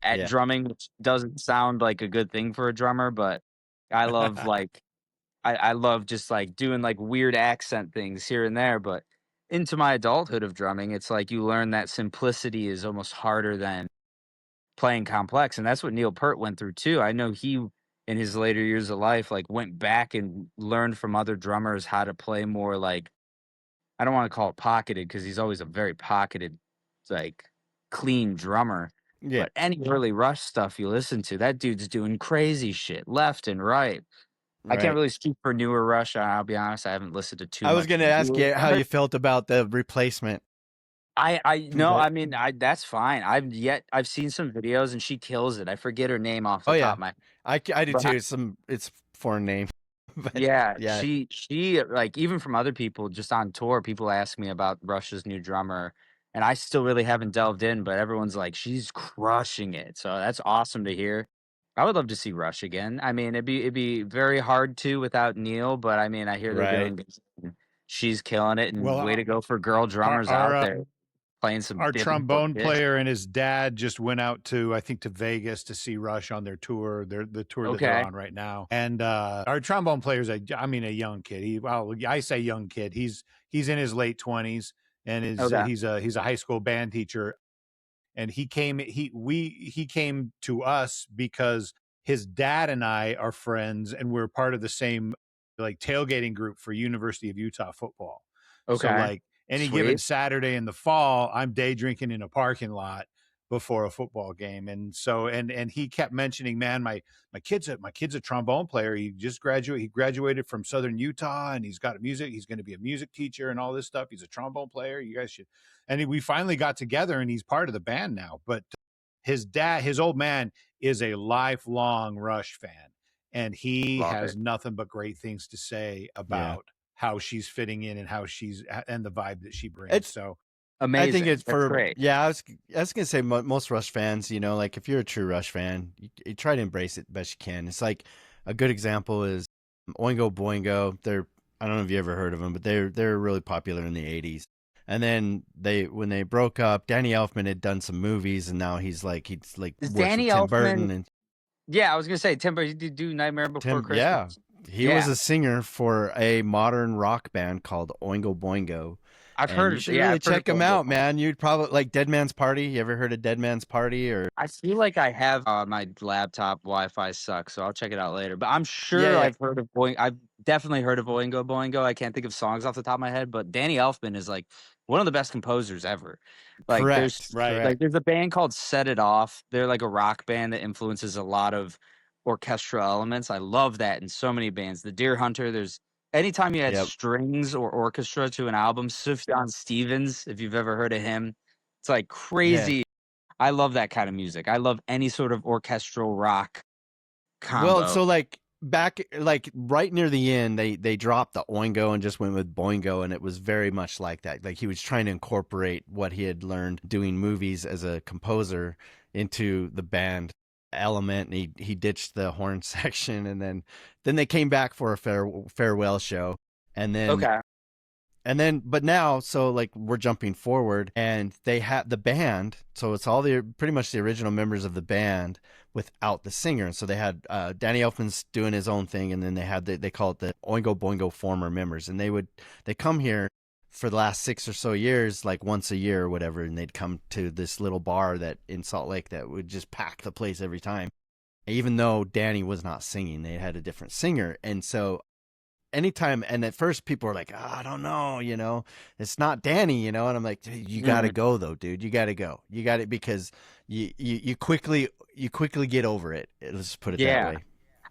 at Yeah. drumming, which doesn't sound like a good thing for a drummer, but I love like I love just like doing like weird accent things here and there. But into my adulthood of drumming, it's like you learn that simplicity is almost harder than playing complex, and that's what Neil Peart went through too. I know he, in his later years of life, like went back and learned from other drummers how to play more like, I don't want to call it pocketed because he's always a very pocketed, like clean drummer. Yeah. But any early Rush stuff you listen to, that dude's doing crazy shit left and right. I can't Right. really speak for newer Rush. I'll be honest, I haven't listened to too I was much. gonna ask you how you felt about the replacement. I no, But I mean, that's fine. I've seen some videos and she kills it. I forget her name off oh the yeah, top of my. I do But too. It's foreign name, but yeah, yeah, she like even from other people just on tour, people ask me about Rush's new drummer, and I still really haven't delved in, but everyone's like she's crushing it. So that's awesome to hear. I would love to see Rush again. I mean, it'd be very hard to without Neil, but I mean, I hear they're right. doing good. She's killing it, and Well, way to go for girl our drummers our out there playing some our biblical trombone shit. player and his dad just went out to I think to Vegas to see Rush on their tour, the tour that they're Okay, on right now. And our trombone player's I mean a young kid. I say young kid. He's in his late 20s and okay, he's a high school band teacher. And he came to us because his dad and I are friends and we're part of the same like tailgating group for University of Utah football. So okay, like any given sweet. Saturday in the fall, I'm day drinking in a parking lot before a football game. And so and he kept mentioning, man, my kid's a trombone player. He graduated from Southern Utah and he's going to be a music teacher and all this stuff. He's a trombone player. You guys should. And we finally got together and he's part of the band now. But his old man is a lifelong Rush fan. And he Love has it. nothing but great things to say Yeah, about how she's fitting in and and the vibe that she brings. it's. So I think Amazing. it's That's for great. yeah. I was gonna say most Rush fans, you know, like if you're a true Rush fan, you try to embrace it the best you can. It's like a good example is Oingo Boingo. I don't know if you ever heard of them, but they're really popular in the '80s. And then when they broke up, Danny Elfman had done some movies, and now he's like Is works with Danny Tim Elfman? Burton and Yeah, I was gonna say Tim Burton. He did do Nightmare Before Tim. Yeah, Christmas. he was a singer for a modern rock band called Oingo Boingo. I've And heard you of should yeah, really I've heard of check him Oingo out, man. You'd probably like Dead Man's Party. You ever heard of Dead Man's Party? Or I feel like I have my laptop Wi-Fi sucks, so I'll check it out later. But I'm sure yeah, I've heard of I've definitely heard of Oingo Boingo. I can't think of songs off the top of my head, but Danny Elfman is like one of the best composers ever. Like correct, Right. correct. there's a band called Set It Off. They're like a rock band that influences a lot of orchestral elements. I love that in so many bands. The Deer Hunter, there's anytime you add Yep. strings or orchestra to an album, Sufjan Stevens, if you've ever heard of him, it's like Yeah. crazy. I love that kind of music. I love any sort of orchestral rock combo. Well, so like back like right near the end, they dropped the Oingo and just went with Boingo, and it was very much like that. Like he was trying to incorporate what he had learned doing movies as a composer into the band element, and he ditched the horn section, and then they came back for a farewell show, and then okay. but now, so like we're jumping forward, and they had the band, so it's all pretty much the original members of the band without the singer. So they had Danny Elfman's doing his own thing, and then they had they call it the Oingo Boingo former members, and they come here for the last 6 or so years, like once a year or whatever, and they'd come to this little bar that in Salt Lake that would just pack the place every time. Even though Danny was not singing, they had a different singer, and so anytime, and at first people were like, oh, I don't know, it's not Danny, and I'm like, you got to go though, dude. You got to go. You got it, because you quickly get over it. Let's put it that way.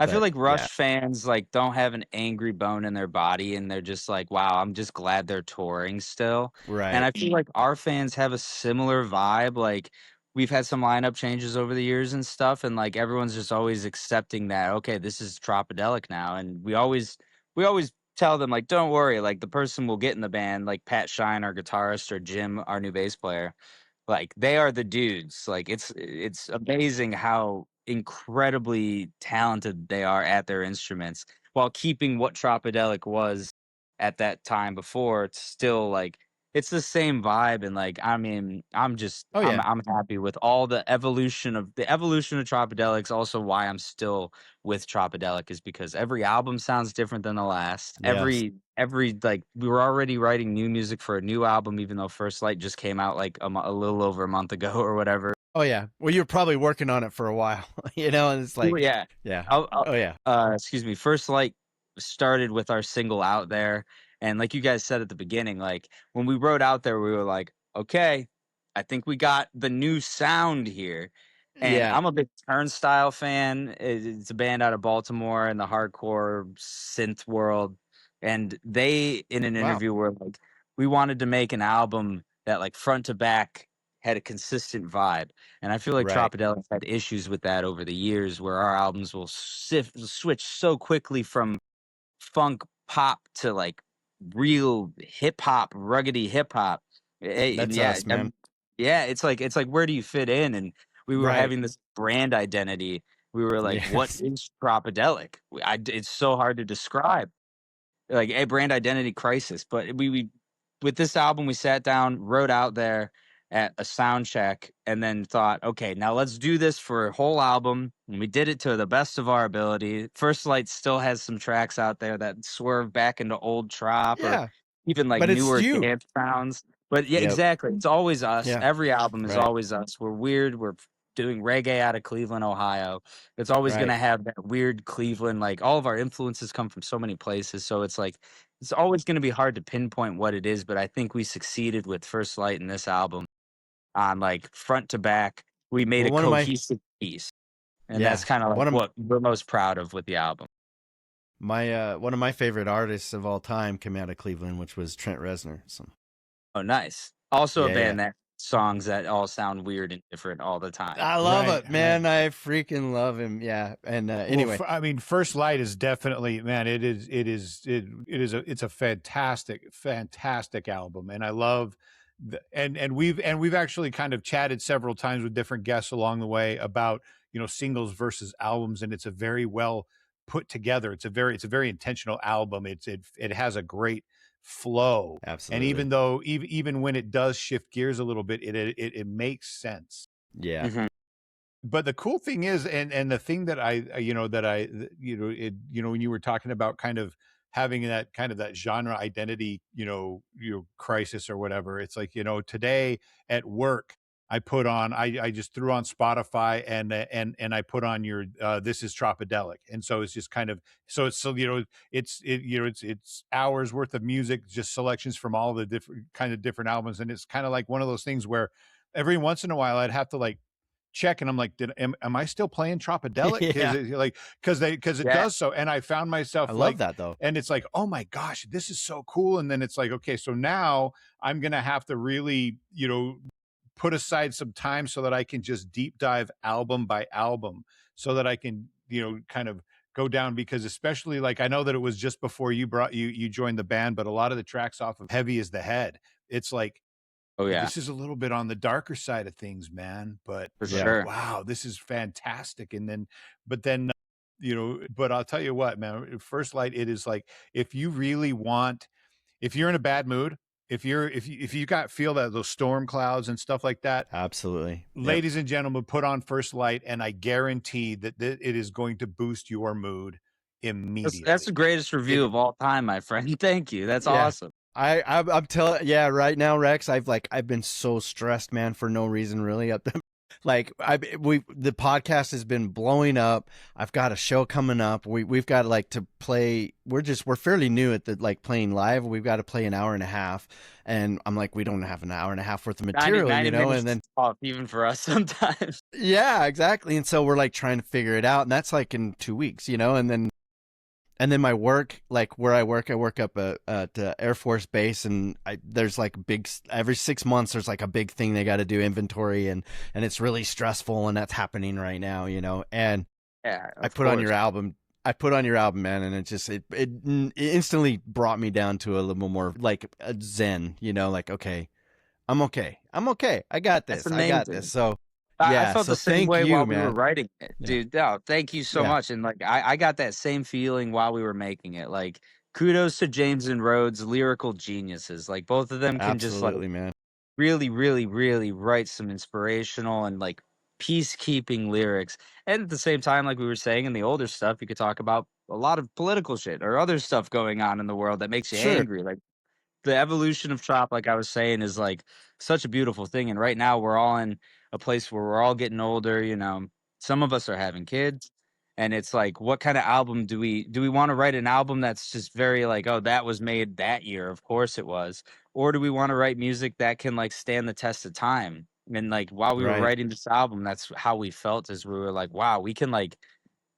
I feel like Rush fans like don't have an angry bone in their body, and they're just like, wow, I'm just glad they're touring still. Right. And I feel like our fans have a similar vibe. Like we've had some lineup changes over the years and stuff, and like everyone's just always accepting that, okay, this is Tropidelic now. And we always tell them, like, don't worry, like the person will get in the band, like Pat Shine, our guitarist, or Jim, our new bass player. Like they are the dudes. Like it's amazing how incredibly talented they are at their instruments while keeping what Tropidelic was at that time before. It's still like it's the same vibe, and like I mean, I'm happy with all the evolution of Tropidelic's. Also why I'm still with Tropidelic is because every album sounds different than the last. Yes. Every like we were already writing new music for a new album, even though First Light just came out like a little over a month ago or whatever. Oh yeah. Well, you're probably working on it for a while, and it's like, yeah. Oh yeah. Excuse me. First Light started with our single Out There, and like you guys said at the beginning, like when we wrote Out There, we were like, okay, I think we got the new sound here. And I'm a big Turnstile fan. It's a band out of Baltimore in the hardcore synth world. And they, in an interview, were like, we wanted to make an album that, like, front to back had a consistent vibe. And I feel like Tropidelic had issues with that over the years, where our albums will switch so quickly from funk pop to like real hip hop, ruggedy hip hop. That's us, man. Yeah, it's like where do you fit in? And we were having this brand identity. We were like, what is Tropidelic? It's so hard to describe. Like a brand identity crisis. But we with this album, we sat down, wrote Out There at a sound check, and then thought, okay, now let's do this for a whole album. And we did it to the best of our ability. First Light still has some tracks out there that swerve back into old trop or even like newer dance sounds. But yeah, exactly. It's always us. Yeah. Every album is always us. We're weird. We're doing reggae out of Cleveland, Ohio. It's always going to have that weird Cleveland, like all of our influences come from so many places. So it's like, it's always going to be hard to pinpoint what it is, but I think we succeeded with First Light in this album on like front to back. We made a cohesive piece. And that's kind of like what we're most proud of with the album. My one of my favorite artists of all time came out of Cleveland, which was Trent Reznor. So. Oh, nice. Also a band that songs that all sound weird and different all the time. I love it, man. I freaking love him. Yeah. And anyway, I mean, First Light is definitely, man, it's a fantastic album. And I love and we've actually kind of chatted several times with different guests along the way about, singles versus albums. And it's a very well put together. It's a very intentional album. It has a great flow. And Absolutely. even though even when it does shift gears a little bit, it makes sense. Yeah. Mhm. But the cool thing is, and the thing that when you were talking about kind of having that kind of that genre identity, crisis or whatever, it's like, today at work, I put on, I just threw on Spotify and I put on your, this is Tropidelic. And so it's just kind of, it's hours worth of music, just selections from all the different albums. And it's kind of like one of those things where every once in a while I'd have to like check, and I'm like, am I still playing Tropidelic? Yeah. Because it does so. And I found myself I like love that though. and it's like, oh my gosh, this is so cool. And then it's like, okay, so now I'm gonna have to really, put aside some time so that I can just deep dive album by album, so that I can, kind of go down, because especially like I know that it was just before you joined the band, but a lot of the tracks off of Heavy is the Head, it's like, Oh yeah, this is a little bit on the darker side of things, man. But for Yeah. sure. wow, this is fantastic. And then, but then, but I'll tell you what, man, First Light, it is like, if you really want, if you're in a bad mood, if you got feel that those storm clouds and stuff like that, Absolutely. Yep. ladies and gentlemen, put on First Light, and I guarantee that it is going to boost your mood immediately. That's the greatest review of all time, my friend. Thank you. That's Yeah. awesome. I'm telling, yeah, right now, Rex, I've been so stressed, man, for no reason really. Like the podcast has been blowing up. I've got a show coming up. We've got like to play. We're fairly new at the like playing live. We've got to play an hour and a half, and I'm like, we don't have an hour and a half worth of material, 90 minutes and then off even for us sometimes. yeah, exactly. And so we're like trying to figure it out, and that's like in 2 weeks, and then my work, like where I work up at Air Force Base, and there's like every 6 months there's like a big thing they got to do, inventory, and it's really stressful, and that's happening right now, and Yeah, I put on your album, man, and it instantly brought me down to a little more like a zen, like, okay, I'm okay, I got this, That's I got amazing. this. So I yeah, felt so the same thank way you, while we were man. writing it, Yeah. dude. No, thank you so Yeah. much. And like, I got that same feeling while we were making it. Like, kudos to James and Rhodes, lyrical geniuses. Like, both of them can just like Absolutely, man. really, really, really write some inspirational and like peacekeeping lyrics. And at the same time, like we were saying in the older stuff, you could talk about a lot of political shit or other stuff going on in the world that makes you Sure. angry. Like, the evolution of Trop, like I was saying, is like such a beautiful thing. And right now we're all in a place where we're all getting older, some of us are having kids. And it's like, what kind of album do we want to write? An album that's just very like, oh, that was made that year, of course it was. Or do we want to write music that can like stand the test of time? And like while we were Right. writing this album, that's how we felt, as we were like, wow, we can like,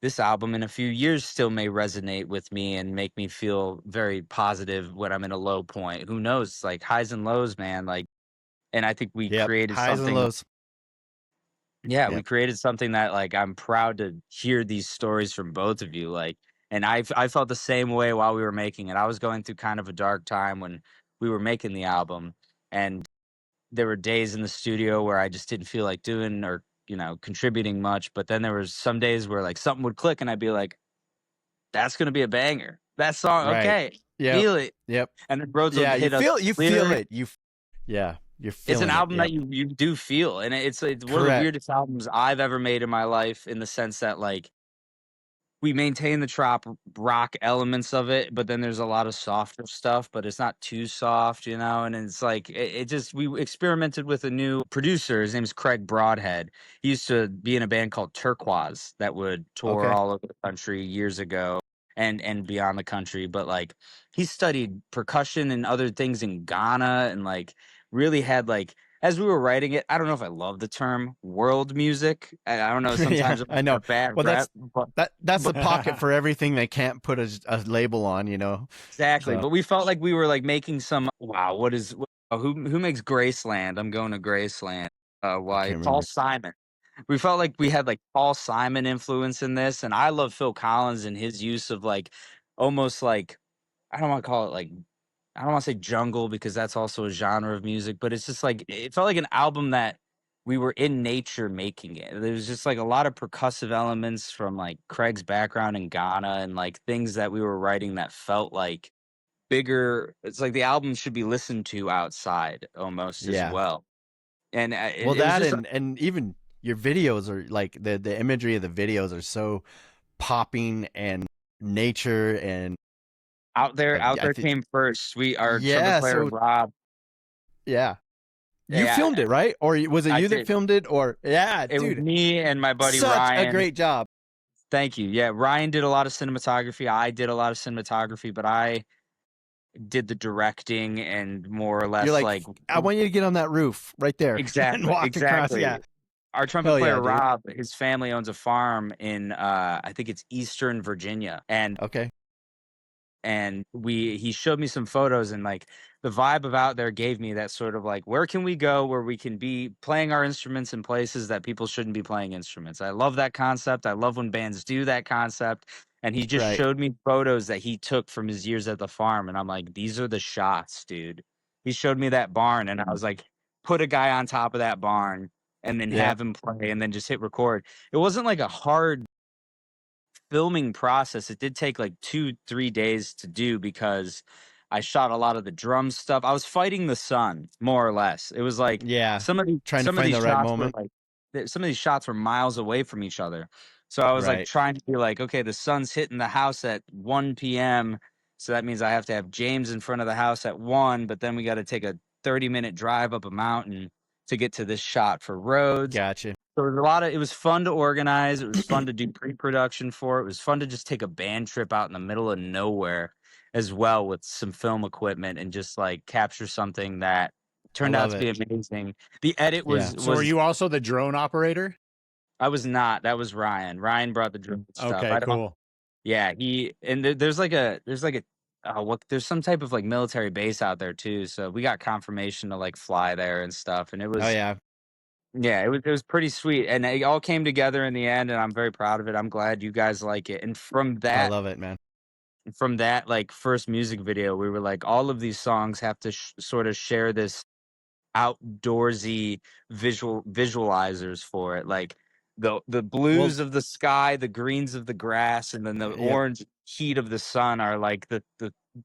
this album in a few years still may resonate with me and make me feel very positive when I'm in a low point. Who knows? Like highs and lows, man. Like, and I think we Yep. created Highs and something. lows. Yeah, Yep. we created something that like I'm proud to hear these stories from both of you. Like, and I felt the same way while we were making it. I was going through kind of a dark time when we were making the album, and there were days in the studio where I just didn't feel like doing or contributing much. But then there was some days where like something would click, and I'd be like, "That's gonna be a banger. That song, Right. okay, Yep. feel it." Yep. And then Rhodes Yeah, would hit you us. feel it. Yeah, you're feeling It's an it. album that Yep. you do feel, and it's one of the Correct. weirdest albums I've ever made in my life, in the sense that like we maintain the trop rock elements of it, but then there's a lot of softer stuff, but it's not too soft, and it's like it just, we experimented with a new producer. His name's Craig Broadhead. He used to be in a band called Turquoise that would tour Okay. all over the country years ago and beyond the country. But like he studied percussion and other things in Ghana, and like really had like, as we were writing it, I don't know if I love the term world music. I don't know. Sometimes Yeah, I know. a bad Well, rap, but that's the pocket for everything they can't put a label on, exactly. So But we felt like we were like making some, wow, who makes Graceland? I'm going to Graceland. I Why? can't Paul remember. Simon. We felt like we had like Paul Simon influence in this, and I love Phil Collins and his use of like almost like, I don't want to call it like, I don't want to say jungle because that's also a genre of music, but it's just like, it felt like an album that we were in nature making it. There was just like a lot of percussive elements from like Craig's background in Ghana, and like things that we were writing that felt like bigger. It's like the album should be listened to outside almost as Yeah. well. And Well, it was that just and even your videos are like the imagery of the videos are so popping and nature and out there. like Out I there think came first. Our trumpet yeah. player So Rob. yeah, you Yeah, filmed it, right? Or was it I you that did. filmed it? Or yeah, It was dude, me and my buddy such a Ryan. great job. Thank you. Yeah, Ryan did a lot of cinematography. I did a lot of cinematography, but I did the directing and more or You're less like, like I want you to get on that roof right there and exactly, walk across. Yeah, Our trumpet hell player yeah, dude. Rob, his family owns a farm in I think it's Eastern Virginia, and Okay, he showed me some photos, and like the vibe of out there gave me that sort of like, where can we go where we can be playing our instruments in places that people shouldn't be playing instruments. I love that concept. I love when bands do that concept. And he just right. showed me photos that he took from his years at the farm, and I'm like, these are the shots, dude. He showed me that barn, and I was like, put a guy on top of that barn and then Yeah, have him play and then just hit record. It wasn't like a hard filming process. It did take like 2-3 days to do because I shot a lot of the drum stuff. I was fighting the sun, more or less. It was like yeah. Trying to some of find these the right shots were moment. like some of these shots were miles away from each other. So I was like Right. trying to be like, okay, the sun's hitting the house at 1 p.m. So that means I have to have James in front of the house at 1, but then we got to take a 30-minute drive up a mountain to get to this shot for roads. Gotcha. So it was fun to organize. It was fun to do pre-production for. It was fun to just take a band trip out in the middle of nowhere as well with some film equipment and just like capture something that I turned out love to it. be amazing. The edit Yeah. So are you also the drone operator? I was not. That was Ryan. Ryan brought the drone stuff. Okay, I don't cool. Yeah, there's like a there's some type of like military base out there too. So we got confirmation to like fly there and stuff, and it Oh was yeah, yeah, it was pretty sweet, and it all came together in the end, and I'm very proud of it. I'm glad you guys like it. And I love it, man. from that like first music video, we were like, all of these songs have to sort of share this outdoorsy visualizers for it, like the Well, blues of the sky, the greens of the grass, and then the yep, orange heat of the sun are like the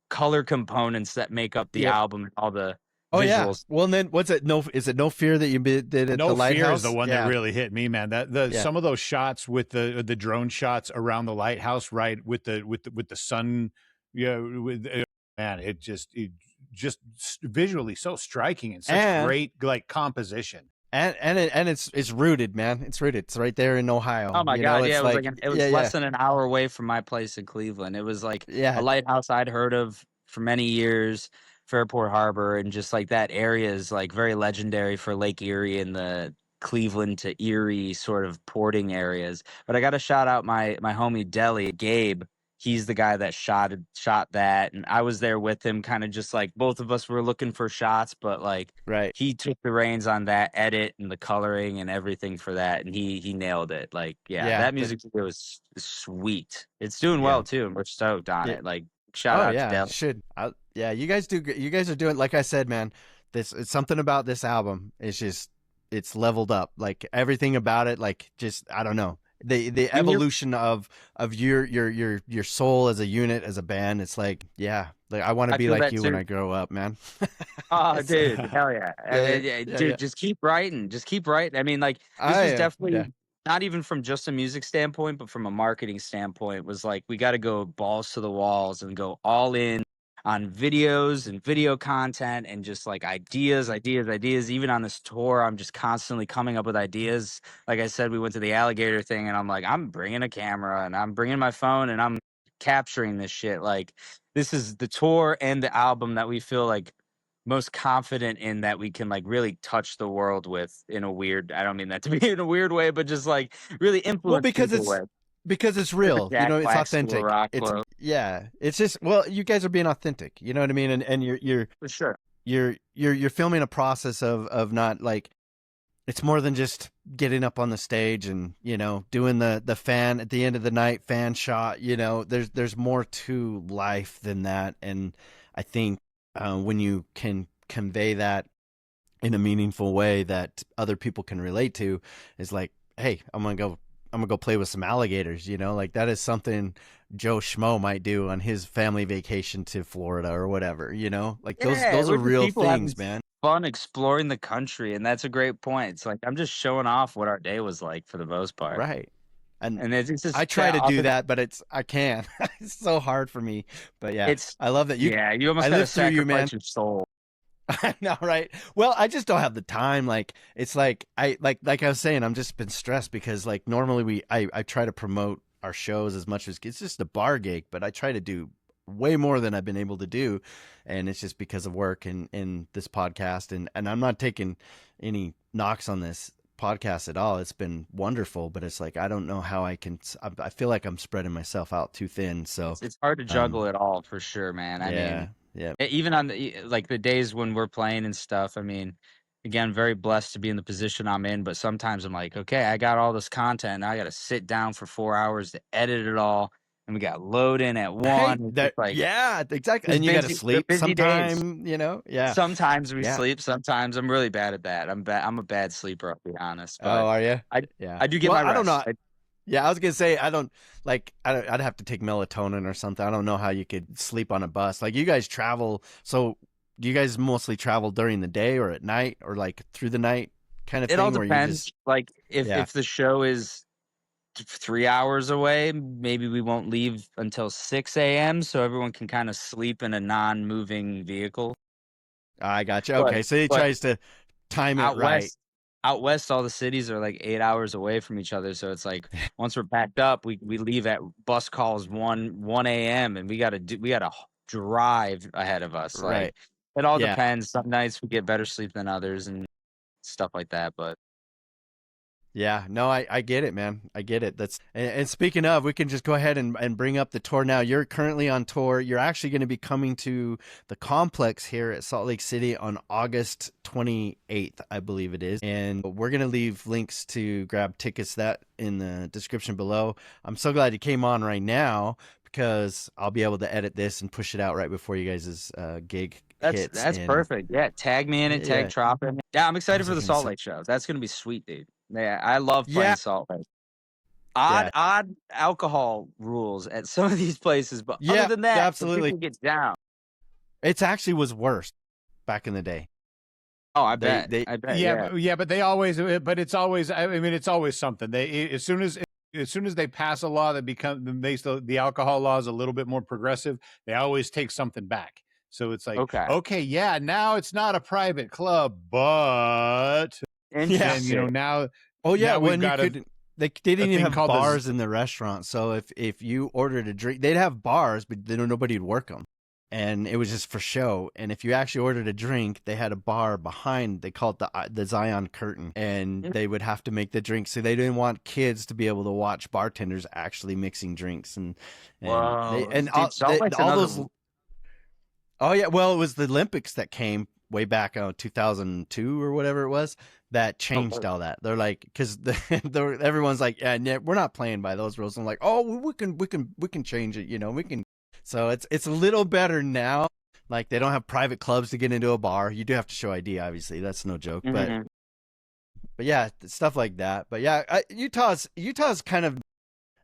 color components that make up the yep. album and all the Oh yeah. visuals. Well, and then what's it? Is it No Fear that you did at the No Fear is lighthouse? the one that Yeah, really hit me, man. That yeah, some of those shots with the drone shots around the lighthouse, right, with the sun, yeah, man, it just visually so striking and such and great like composition. it's rooted, man. It's rooted. It's right there in Ohio. Oh my You know, God. Yeah, it's it was like like it was yeah, less yeah, than an hour away from my place in Cleveland. It was like a yeah. lighthouse I'd heard of for many years, Fairport Harbor, and just like that area is like very legendary for Lake Erie and the Cleveland to Erie sort of porting areas. But I got to shout out my homie Deli, Gabe. He's the guy that shot that, and I was there with him, kind of just like both of us were looking for shots, but like Right. he took the reins on that edit and the coloring and everything for that, and he nailed it. Like, yeah, Yeah. that music video is sweet. It's doing Yeah. well too, and we're stoked on Yeah. it. Like, shout Oh out to yeah. Del. Should. Yeah. You guys do. You guys are doing. Like I said, man. It's something about this album. It's leveled up. Like everything about it. Like just I don't know. The evolution of your soul as a unit, as a band. It's like, yeah, like I want to I be feel like that you too. when I grow up, man. Oh, dude, hell yeah. Dude, Yeah. just keep writing. Just keep writing. I mean, like, this I was am. definitely Yeah. not even from just a music standpoint, but from a marketing standpoint, was like, we got to go balls to the walls and go all in on videos and video content and just like ideas. Even on this tour, I'm just constantly coming up with ideas. Like I said, we went to the alligator thing, and I'm like, I'm bringing a camera and I'm bringing my phone and I'm capturing this shit. Like, this is the tour and the album that we feel like most confident in, that we can like really touch the world with, in a weird, I don't mean that to be in a weird way, but just like really Well, influence people with. because it's real. You Jack know, it's Black School authentic. Rock It's quote. yeah. It's just well, you guys are being authentic. You know what I mean? And For sure. you're filming a process of not like it's more than just getting up on the stage and doing the fan at the end of the night fan shot. There's more to life than that, and I think when you can convey that in a meaningful way that other people can relate to, is like, hey, I'm gonna go I'm gonna go play with some alligators, like that is something Joe Schmo might do on his family vacation to Florida or whatever, like Yeah, those are we're just real people having things, man. fun exploring the country, and that's a great point. It's like I'm just showing off what our day was like for the most part, Right. And and it's I just try to do that, but I can't. It's so hard for me. But yeah, it's I love that yeah, you I almost got to live through you, man. sacrifice your soul. I know, right? Well, I just don't have the time. Like it's like like I was saying, I'm just been stressed because like normally I try to promote our shows as much as it's just a bar gig, but I try to do way more than I've been able to do, and it's just because of work and this podcast and I'm not taking any knocks on this podcast at all. It's been wonderful, but it's like I don't know how I can. I feel like I'm spreading myself out too thin. So It's hard to juggle it all for sure, man. I yeah, mean, yeah. even on like the days when we're playing and stuff. I mean, again, very blessed to be in the position I'm in. But sometimes I'm like, okay, I got all this content. Now I got to sit down for 4 hours to edit it all, and we got load in at Right. one. It's That just like yeah, exactly. these And you got to they're sleep busy days. sometime, Yeah. Sometimes we Yeah. sleep. Sometimes I'm really bad at that. I'm a bad sleeper, I'll be honest. Oh, But are you? I Yeah. I do get Well, my I don't know. rest. Yeah, I was gonna say I don't like. I'd have to take melatonin or something. I don't know how you could sleep on a bus. Like you guys travel, so do you guys mostly travel during the day or at night or like through the night kind of It all thing? Where you depends. just Like yeah, if the show is 3 hours away, maybe we won't leave until 6 a.m. so everyone can kind of sleep in a non-moving vehicle. I got you. But Okay, so he but tries to time it out right. west, out west, all the cities are like 8 hours away from each other. So it's like once we're packed up, we leave at bus calls one a.m. and we gotta drive ahead of us. Like Right. it all Yeah. depends. Some nights we get better sleep than others and stuff like that. But Yeah, no, I get it, man. I get it. And speaking of, we can just go ahead and bring up the tour now. You're currently on tour. You're actually going to be coming to the complex here at Salt Lake City on August 28th, I believe it is. And we're going to leave links to grab tickets that in the description below. I'm so glad you came on right now because I'll be able to edit this and push it out right before you guys' gig hits. that's And perfect. Yeah, tag me in it, yeah, tag Trop in it. Yeah, I'm excited was for the looking to Salt say, Lake show. That's gonna be sweet, dude. Yeah, I love yeah, playing Salt Lake. yeah, Odd alcohol rules at some of these places, but other yeah, than that, the absolutely. people get down. It actually was worse back in the day. Oh, I They bet. they I bet. Yeah, Yeah. but they always, but it's always, I mean, it's always something. As soon as they pass a law that makes the alcohol laws a little bit more progressive, they always take something back. So it's like, Okay. okay, yeah, now it's not a private club, but and Interesting. now, oh yeah, now we've when you got could they didn't even thing have called bars in the restaurant. So if you ordered a drink, they'd have bars, but then nobody'd work them, and it was just for show. And if you actually ordered a drink, they had a bar behind. They called it the Zion Curtain, and they would have to make the drink. So they didn't want kids to be able to watch bartenders actually mixing drinks and they Whoa, and dude, Salt Lake's all another. those. Oh yeah, well it was the Olympics that came way back in 2002 or whatever it was that changed all that. They're like, because everyone's like, yeah, we're not playing by those rules. I'm like, oh, we can change it, we can. So it's a little better now. Like they don't have private clubs to get into a bar. You do have to show ID, obviously. That's no joke. Mhm. But yeah, stuff like that. But yeah, Utah's kind of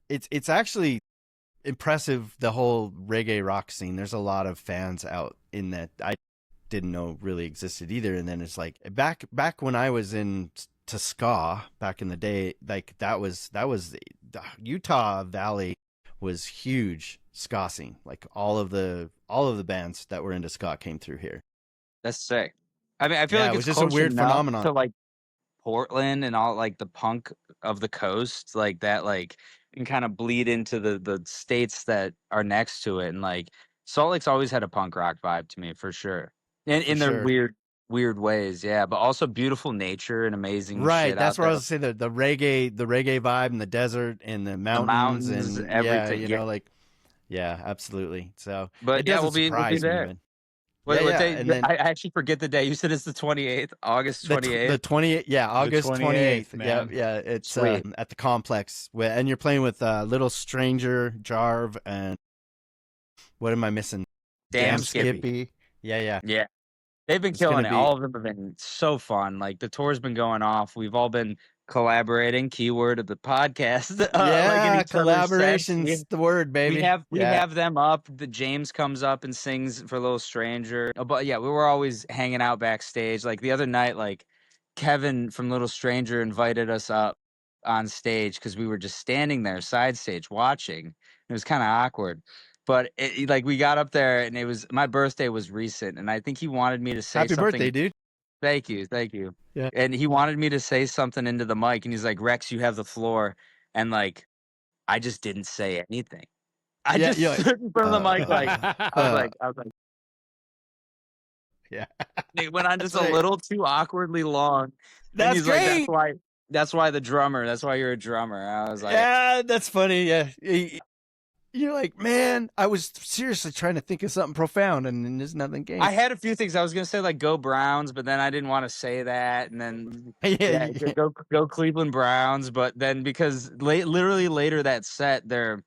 it's actually impressive, the whole reggae rock scene. There's a lot of fans out in that I didn't know really existed either. And then it's like back when I was in to ska back in the day, like that was the Utah Valley was huge ska scene. Like all of the bands that were into ska came through here. That's sick. I mean, I feel Yeah, like it it's was just a close weird enough phenomenon. to like Portland and all like the punk of the coast, like that, like can kind of bleed into the states that are next to it. And like Salt Lake's always had a punk rock vibe to me for sure. For In their sure. weird ways, yeah. But also beautiful nature and amazing Right, shit that's out where I there. was saying the reggae vibe and the desert and the The mountains mountains, and everything. yeah, Yeah. like yeah, absolutely. So But it yeah, doesn't we'll be surprise me, there. man. What Yeah, day? and then I actually forget the day. You said it's the 28th, August the 28th. 28th, yeah, August 28th. Yeah, man. yeah, it's Sweet. at the complex, and you're playing with Little Stranger, Jarv, and what am I missing? Damn Skippy. Yeah. Yeah. They've been It's gonna killing it. be All of them have been so fun. Like the tour's been going off. We've all been collaborating, keyword of the podcast. Like in Yeah, each other's sets. collaboration's the word, baby. We have them up. The James comes up and sings for Little Stranger. But yeah, we were always hanging out backstage. Like the other night, like Kevin from Little Stranger invited us up on stage because we were just standing there side stage watching. It was kind of awkward. But like we got up there and it was my birthday was recent, and I think he wanted me to say Happy something. birthday, dude. Thank you. Yeah. And he wanted me to say something into the mic, and he's like, "Rex, you have the floor." And like, I just didn't say anything. I Yeah, just you're like, stood in front of the mic like I was like, yeah. it went on just That's a right. little too awkwardly long. And That's he's like, great. that's why the drummer. That's why you're a drummer. I was like, Yeah, that's funny. Yeah. You're like, man, I was seriously trying to think of something profound, and there's nothing came. I had a few things I was gonna say, like go Browns, but then I didn't want to say that, and then yeah. go Cleveland Browns. But then because literally later that set, their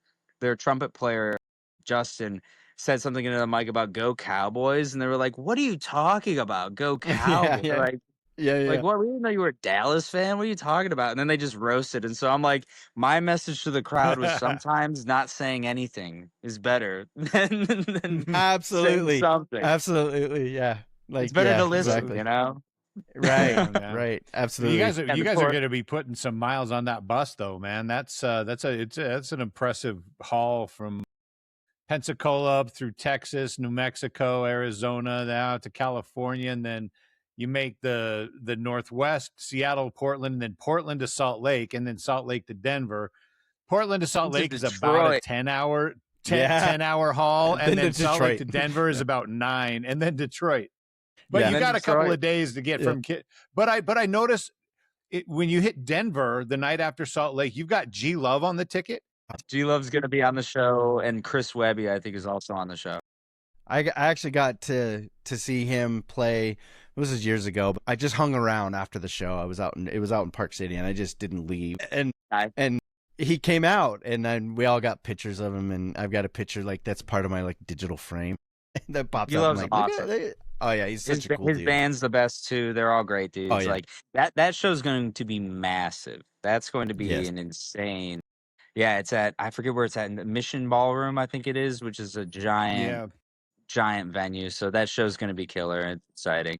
trumpet player Justin said something into the mic about go Cowboys, and they were like, "What are you talking about? Go Cowboys!" Yeah. Like, Yeah. like, what? We didn't know you were a Dallas fan. What are you talking about? And then they just roasted. And so I'm like, my message to the crowd was sometimes not saying anything is better than Absolutely. saying something. Absolutely. Yeah. Like It's better to listen, exactly. you know? Right. Yeah. Right. Absolutely. You guys are going to be putting some miles on that bus, though, man. That's an impressive haul from Pensacola up through Texas, New Mexico, Arizona, now to California, and then you make the Northwest, Seattle, Portland, and then Portland to Salt Lake, and then Salt Lake to Denver. Portland to Salt Lake is about a 10-hour haul, and then Salt Lake to Denver is about 9, and then Detroit. But you got a couple of days to get from Kid. But I noticed when you hit Denver the night after Salt Lake, you've got G Love on the ticket. G Love's going to be on the show, and Chris Webby, I think, is also on the show. I actually got to see him play. This was years ago, but I just hung around after the show. It was out in Park City, and I just didn't leave. And he came out, and then we all got pictures of him, and I've got a picture like that's part of my like digital frame that pops up. Love's like, awesome. Oh yeah, he's such a cool his dude. band's the best too. They're all great dudes. Oh, yeah. Like that show's going to be massive. That's going to be an insane. Yeah, it's at I forget where it's at, in the Mission Ballroom, I think it is, which is a giant venue. So that show's going to be killer and exciting.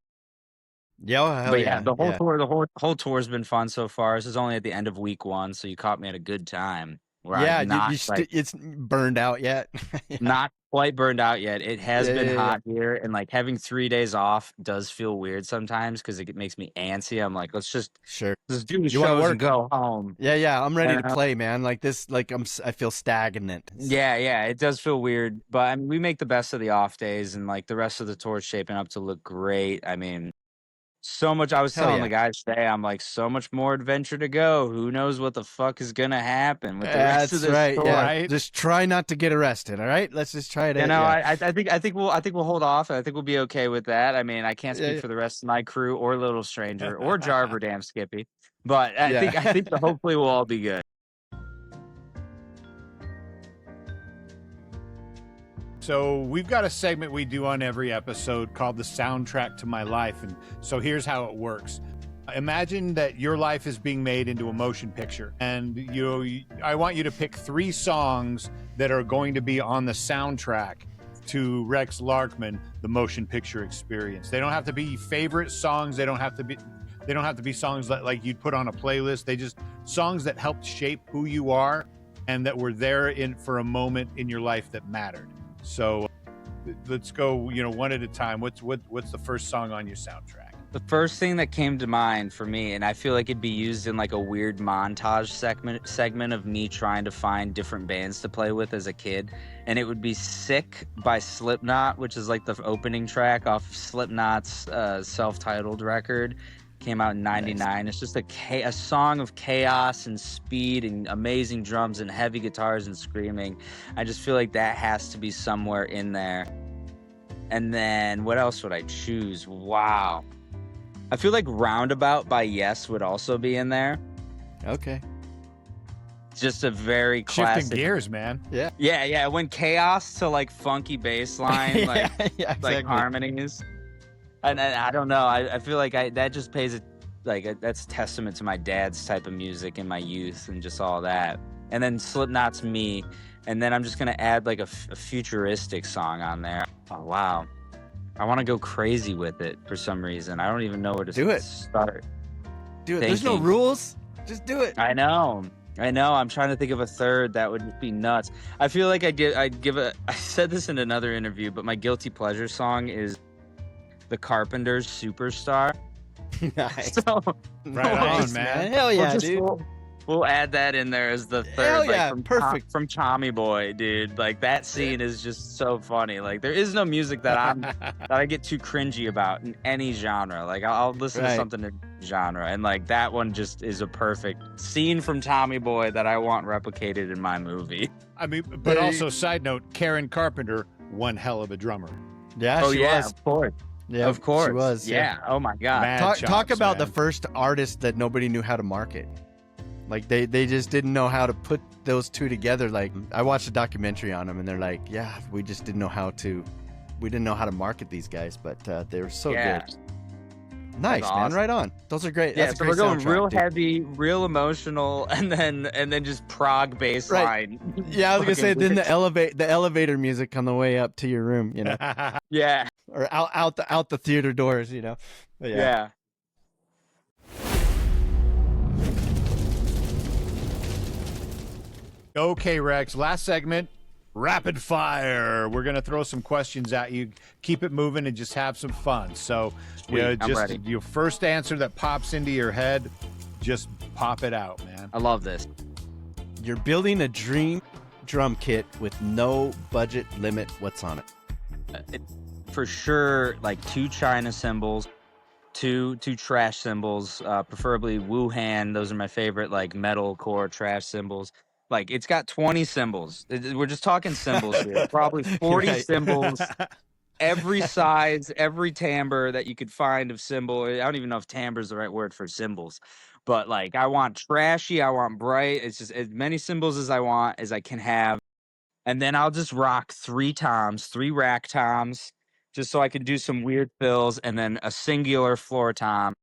Yeah, but yeah, the whole tour's been fun so far. This is only at the end of week 1, so you caught me at a good time. It's burned out yet. Not quite burned out yet. It has been hot here, and like having 3 days off does feel weird sometimes because it makes me antsy. I'm like, let's just do the shows and go home. Yeah. I'm ready to play, man. Like this, like I feel stagnant. Yeah. It does feel weird, but I mean, we make the best of the off days, and like the rest of the tour is shaping up to look great. I mean. So much. I was telling the guys today, I'm like, so much more adventure to go. Who knows what the fuck is gonna happen with the rest of this tour? Yeah. Right? Just try not to get arrested. All right, let's just try to. I think we'll hold off. I think we'll be okay with that. I mean, I can't speak for the rest of my crew or Little Stranger or Jarver Damn Skippy, but I think hopefully we'll all be good. So we've got a segment we do on every episode called the soundtrack to my life. And so here's how it works. Imagine that your life is being made into a motion picture. And I want you to pick 3 songs that are going to be on the soundtrack to Rex Larkman, the motion picture experience. They don't have to be favorite songs. They don't have to be songs that like you'd put on a playlist. They just songs that helped shape who you are and that were there for a moment in your life that mattered. So let's go, one at a time. What's the first song on your soundtrack? The first thing that came to mind for me, and I feel like it'd be used in like a weird montage segment of me trying to find different bands to play with as a kid, and it would be Sick by Slipknot, which is like the opening track off Slipknot's self-titled record. Came out in 99. Nice. It's just a song of chaos and speed and amazing drums and heavy guitars and screaming. I just feel like that has to be somewhere in there. And then what else would I choose? Wow. I feel like Roundabout by Yes would also be in there. Okay. Just a very classic. Shifting gears, man. Yeah. Yeah. When chaos to like funky bass line, like exactly. like harmonies. And I don't know. I feel like that just pays like that's testament to my dad's type of music in my youth and just all that. And then Slipknot's me, and then I'm just gonna add like a futuristic song on there. Oh wow, I want to go crazy with it for some reason. I don't even know where to Do it. start. Do it. There's no rules. Just do it. I know. I'm trying to think of a third that would be nuts. I feel like I said this in another interview, but my guilty pleasure song is the Carpenters' Superstar. Nice. So, Right on, man. Hell yeah, dude. We'll add that in there as the third. Hell yeah, like, perfect. From Tommy Boy, dude. Like that scene is just so funny. Like there is no music that I get too cringy about in any genre. Like I'll listen to something in genre, and like that one just is a perfect scene from Tommy Boy that I want replicated in my movie. I mean, but also side note, Karen Carpenter, one hell of a drummer. Yeah, Oh she yeah, was. of course. Yeah, Of course. she was. Yeah. Oh my God. Mad Talk chops, about man. the first artist that nobody knew how to market. Like they just didn't know how to put those two together. Like I watched a documentary on them, and they're like, yeah, we just didn't know how to market these guys, but they were so good. Nice, That's man. awesome. Right on. Those are great. Yeah, That's a so great we're going soundtrack, real dude. heavy, real emotional, and then just prog bass Right. line. Yeah, I was gonna say Fucking then the elevator music on the way up to your room, you know, yeah. or out the theater doors, you know. But Yeah. Okay, Rex, last segment, rapid fire. We're going to throw some questions at you. Keep it moving and just have some fun. So, Sweet, I'm just ready. your first answer that pops into your head, just pop it out, man. I love this. You're building a dream drum kit with no budget limit. What's on it? For sure, like 2 China cymbals, two trash cymbals, preferably Wuhan. Those are my favorite, like metalcore trash cymbals. Like it's got 20 cymbals. We're just talking cymbals here. Probably 40 Right. cymbals, every size, every timbre that you could find of cymbal. I don't even know if timbre is the right word for cymbals, but like I want trashy, I want bright. It's just as many cymbals as I want as I can have. And then I'll just rock 3 toms, 3 rack toms, just so I can do some weird fills, and then a singular floor tom,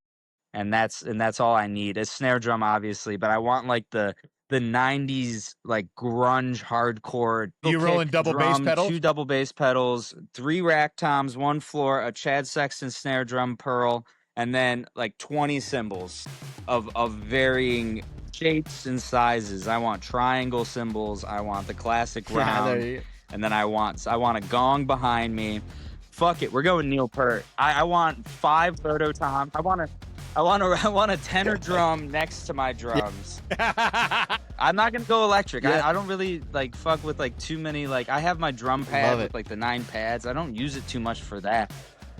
and that's all I need. A snare drum, obviously, but I want like the 90s like grunge hardcore. You rolling double bass pedals? 2 double bass pedals, 3 rack toms, 1 floor, a Chad Sexton snare drum pearl, and then like 20 cymbals of varying shapes and sizes. I want triangle cymbals. I want the classic round. there you go. And then I want a gong behind me. Fuck it, we're going Neil Peart. I want 5 photo toms. I want a tenor drum next to my drums. I'm not gonna go electric. Yeah. I don't really like fuck with like too many. Like I have my drum Love pad it. with like the 9 pads. I don't use it too much for that.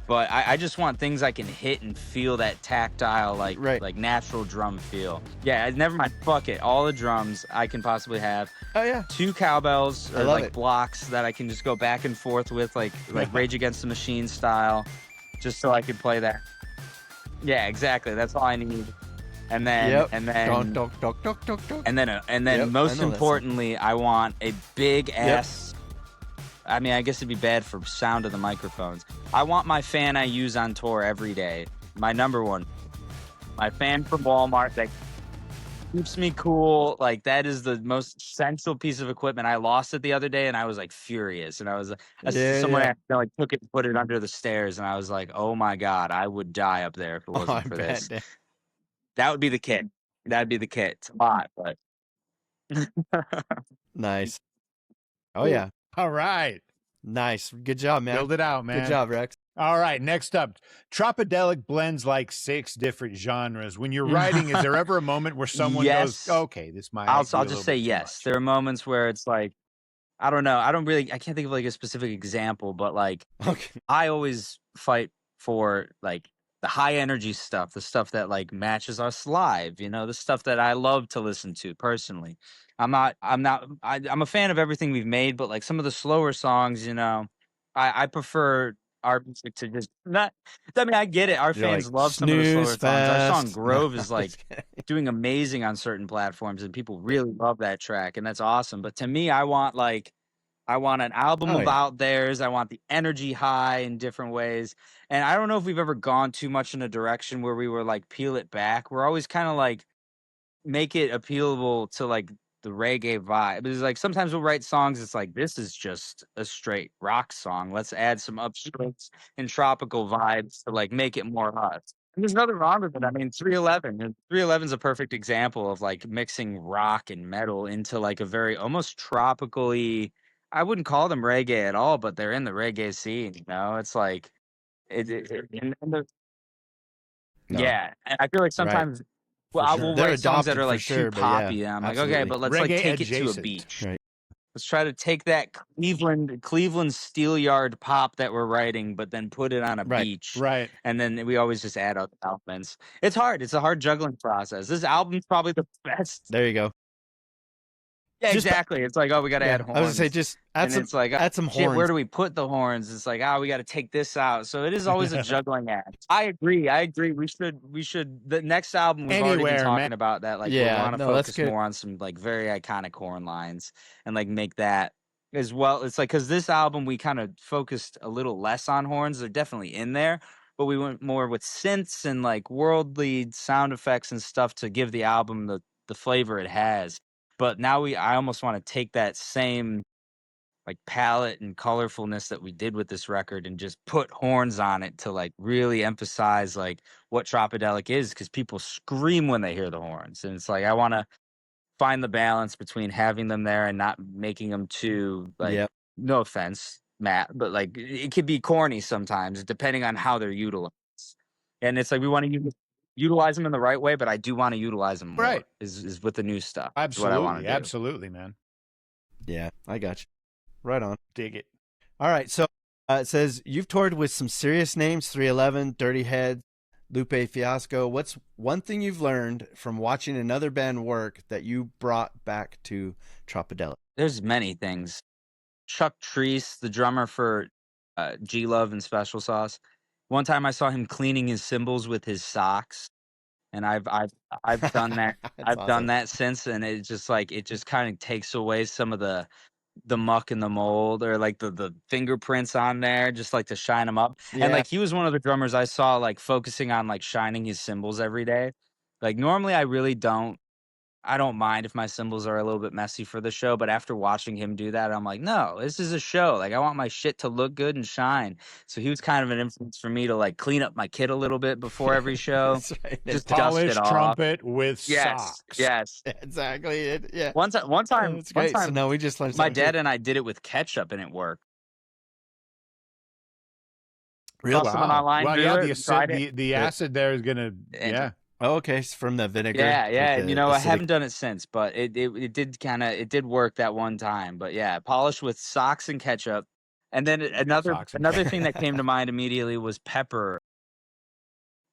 But I just want things I can hit and feel that tactile, like Right. like natural drum feel. Yeah, never mind. Fuck it. All the drums I can possibly have. Oh yeah. 2 cowbells I or love like it. blocks that I can just go back and forth with, like Rage Against the Machine style, just so I can play that. Yeah, exactly. That's all I need. And then Yep. and then Dunk, dunk, dunk, dunk, dunk. and then Yep, I most know that importantly, I want a big ass. I mean, I guess it'd be bad for sound of the microphones. I want my fan I use on tour every day. My number one. My fan from Walmart that keeps me cool. Like that is the most essential piece of equipment. I lost it the other day and I was like furious. And I was someone like took it and put it under the stairs, and I was like, oh my God, I would die up there if it wasn't Oh, I for bet. this. That would be the kit. That'd be the kit. It's a lot, but Nice. Oh yeah. All right. Nice. Good job, man. Build it out, man. Good job, Rex. All right, next up, Tropidelic blends like 6 different genres. When you're writing, is there ever a moment where someone Yes. goes, okay, this might I'll be a little just say bit too yes. much. There are moments where it's like, I don't know. I can't think of like a specific example, but like Okay. I always fight for like the high energy stuff, the stuff that like matches us live, the stuff that I love to listen to personally. I'm a fan of everything we've made, but like some of the slower songs, I prefer our music to just not. I mean, I get it. Our You're fans like, love some of the slower snooze songs. Our song fest. Grove No, is I'm like just kidding. doing amazing on certain platforms, and people really love that track, and that's awesome. But to me, I want like I want an album Oh, of yeah. out theirs. I want the energy high in different ways. And I don't know if we've ever gone too much in a direction where we were like peel it back. We're always kind of like make it appealable to like the reggae vibe. Because like sometimes we'll write songs, it's like this is just a straight rock song. Let's add some upstrokes and tropical vibes to like make it more us. And there's nothing wrong with it. I mean, 311 is a perfect example of like mixing rock and metal into like a very almost tropically. I wouldn't call them reggae at all, but they're in the reggae scene. You know, it's like No. yeah. And I feel like Right. sometimes well, For I sure. will They're write songs that adopted are for like sure, too but yeah, poppy. And I'm like, okay, absolutely. but let's like Reggae take it to a adjacent. beach. Right. Let's try to take that Cleveland Steelyard pop that we're writing, but then put it on a Right. beach. Right. And then we always just add other elements. It's hard. It's a hard juggling process. This album's probably the best. There you go. Yeah, Just- exactly. It's like, oh, we got to Yeah, add I horns. was gonna say just add And some it's like, add some shit, horns. where do we put the horns? It's like, we got to take this out. So it is always a juggling act. I agree. We should. The next album we've already been Anywhere, talking man. about that. Like, Yeah, we want to no, that's focus good. more on some like very iconic horn lines and like make that as well. It's like because this album we kind of focused a little less on horns. They're definitely in there, but we went more with synths and like worldly sound effects and stuff to give the album the flavor it has. But now I almost want to take that same like palette and colorfulness that we did with this record and just put horns on it to like really emphasize like what Tropidelic is, because people scream when they hear the horns. And it's like I want to find the balance between having them there and not making them too like Yep. no offense, Matt, but like it could be corny sometimes depending on how they're utilized. And it's like we want to utilize them in the right way, but I do want to utilize them more. Right. Is with the new stuff. Is Absolutely. what I want to do. Absolutely, man. Yeah, I got you. Right on. Dig it. All right, so it says you've toured with some serious names: 311, Dirty Heads, Lupe Fiasco. What's one thing you've learned from watching another band work that you brought back to Tropidelic? There's many things. Chuck Treese, the drummer for G Love and Special Sauce. One time I saw him cleaning his cymbals with his socks, and I've done that. I've That's done awesome. that since, and it just kind of takes away some of the muck and the mold or like the fingerprints on there, just like to shine them up. Yeah. And like he was one of the drummers I saw like focusing on like shining his cymbals every day. Like normally I don't mind if my cymbals are a little bit messy for the show, but after watching him do that, I'm like, no, this is a show. Like I want my shit to look good and shine. So he was kind of an influence for me to like clean up my kit a little bit before every show. That's right. Just dust it Polished off. trumpet with Yes, socks. yes. Exactly. Yeah. One time, That's great. So now we just learned my something dad too. and I did it with ketchup, and it worked. Really? Saw someone online Well, do yeah, it, tried it. the acid there is gonna. And- Yeah. Oh, okay. It's from the vinegar. Yeah, yeah. with And the I acidic- haven't done it since, but it did work that one time. But yeah, polished with socks and ketchup. And then Socks and another thing that came to mind immediately was Pepper.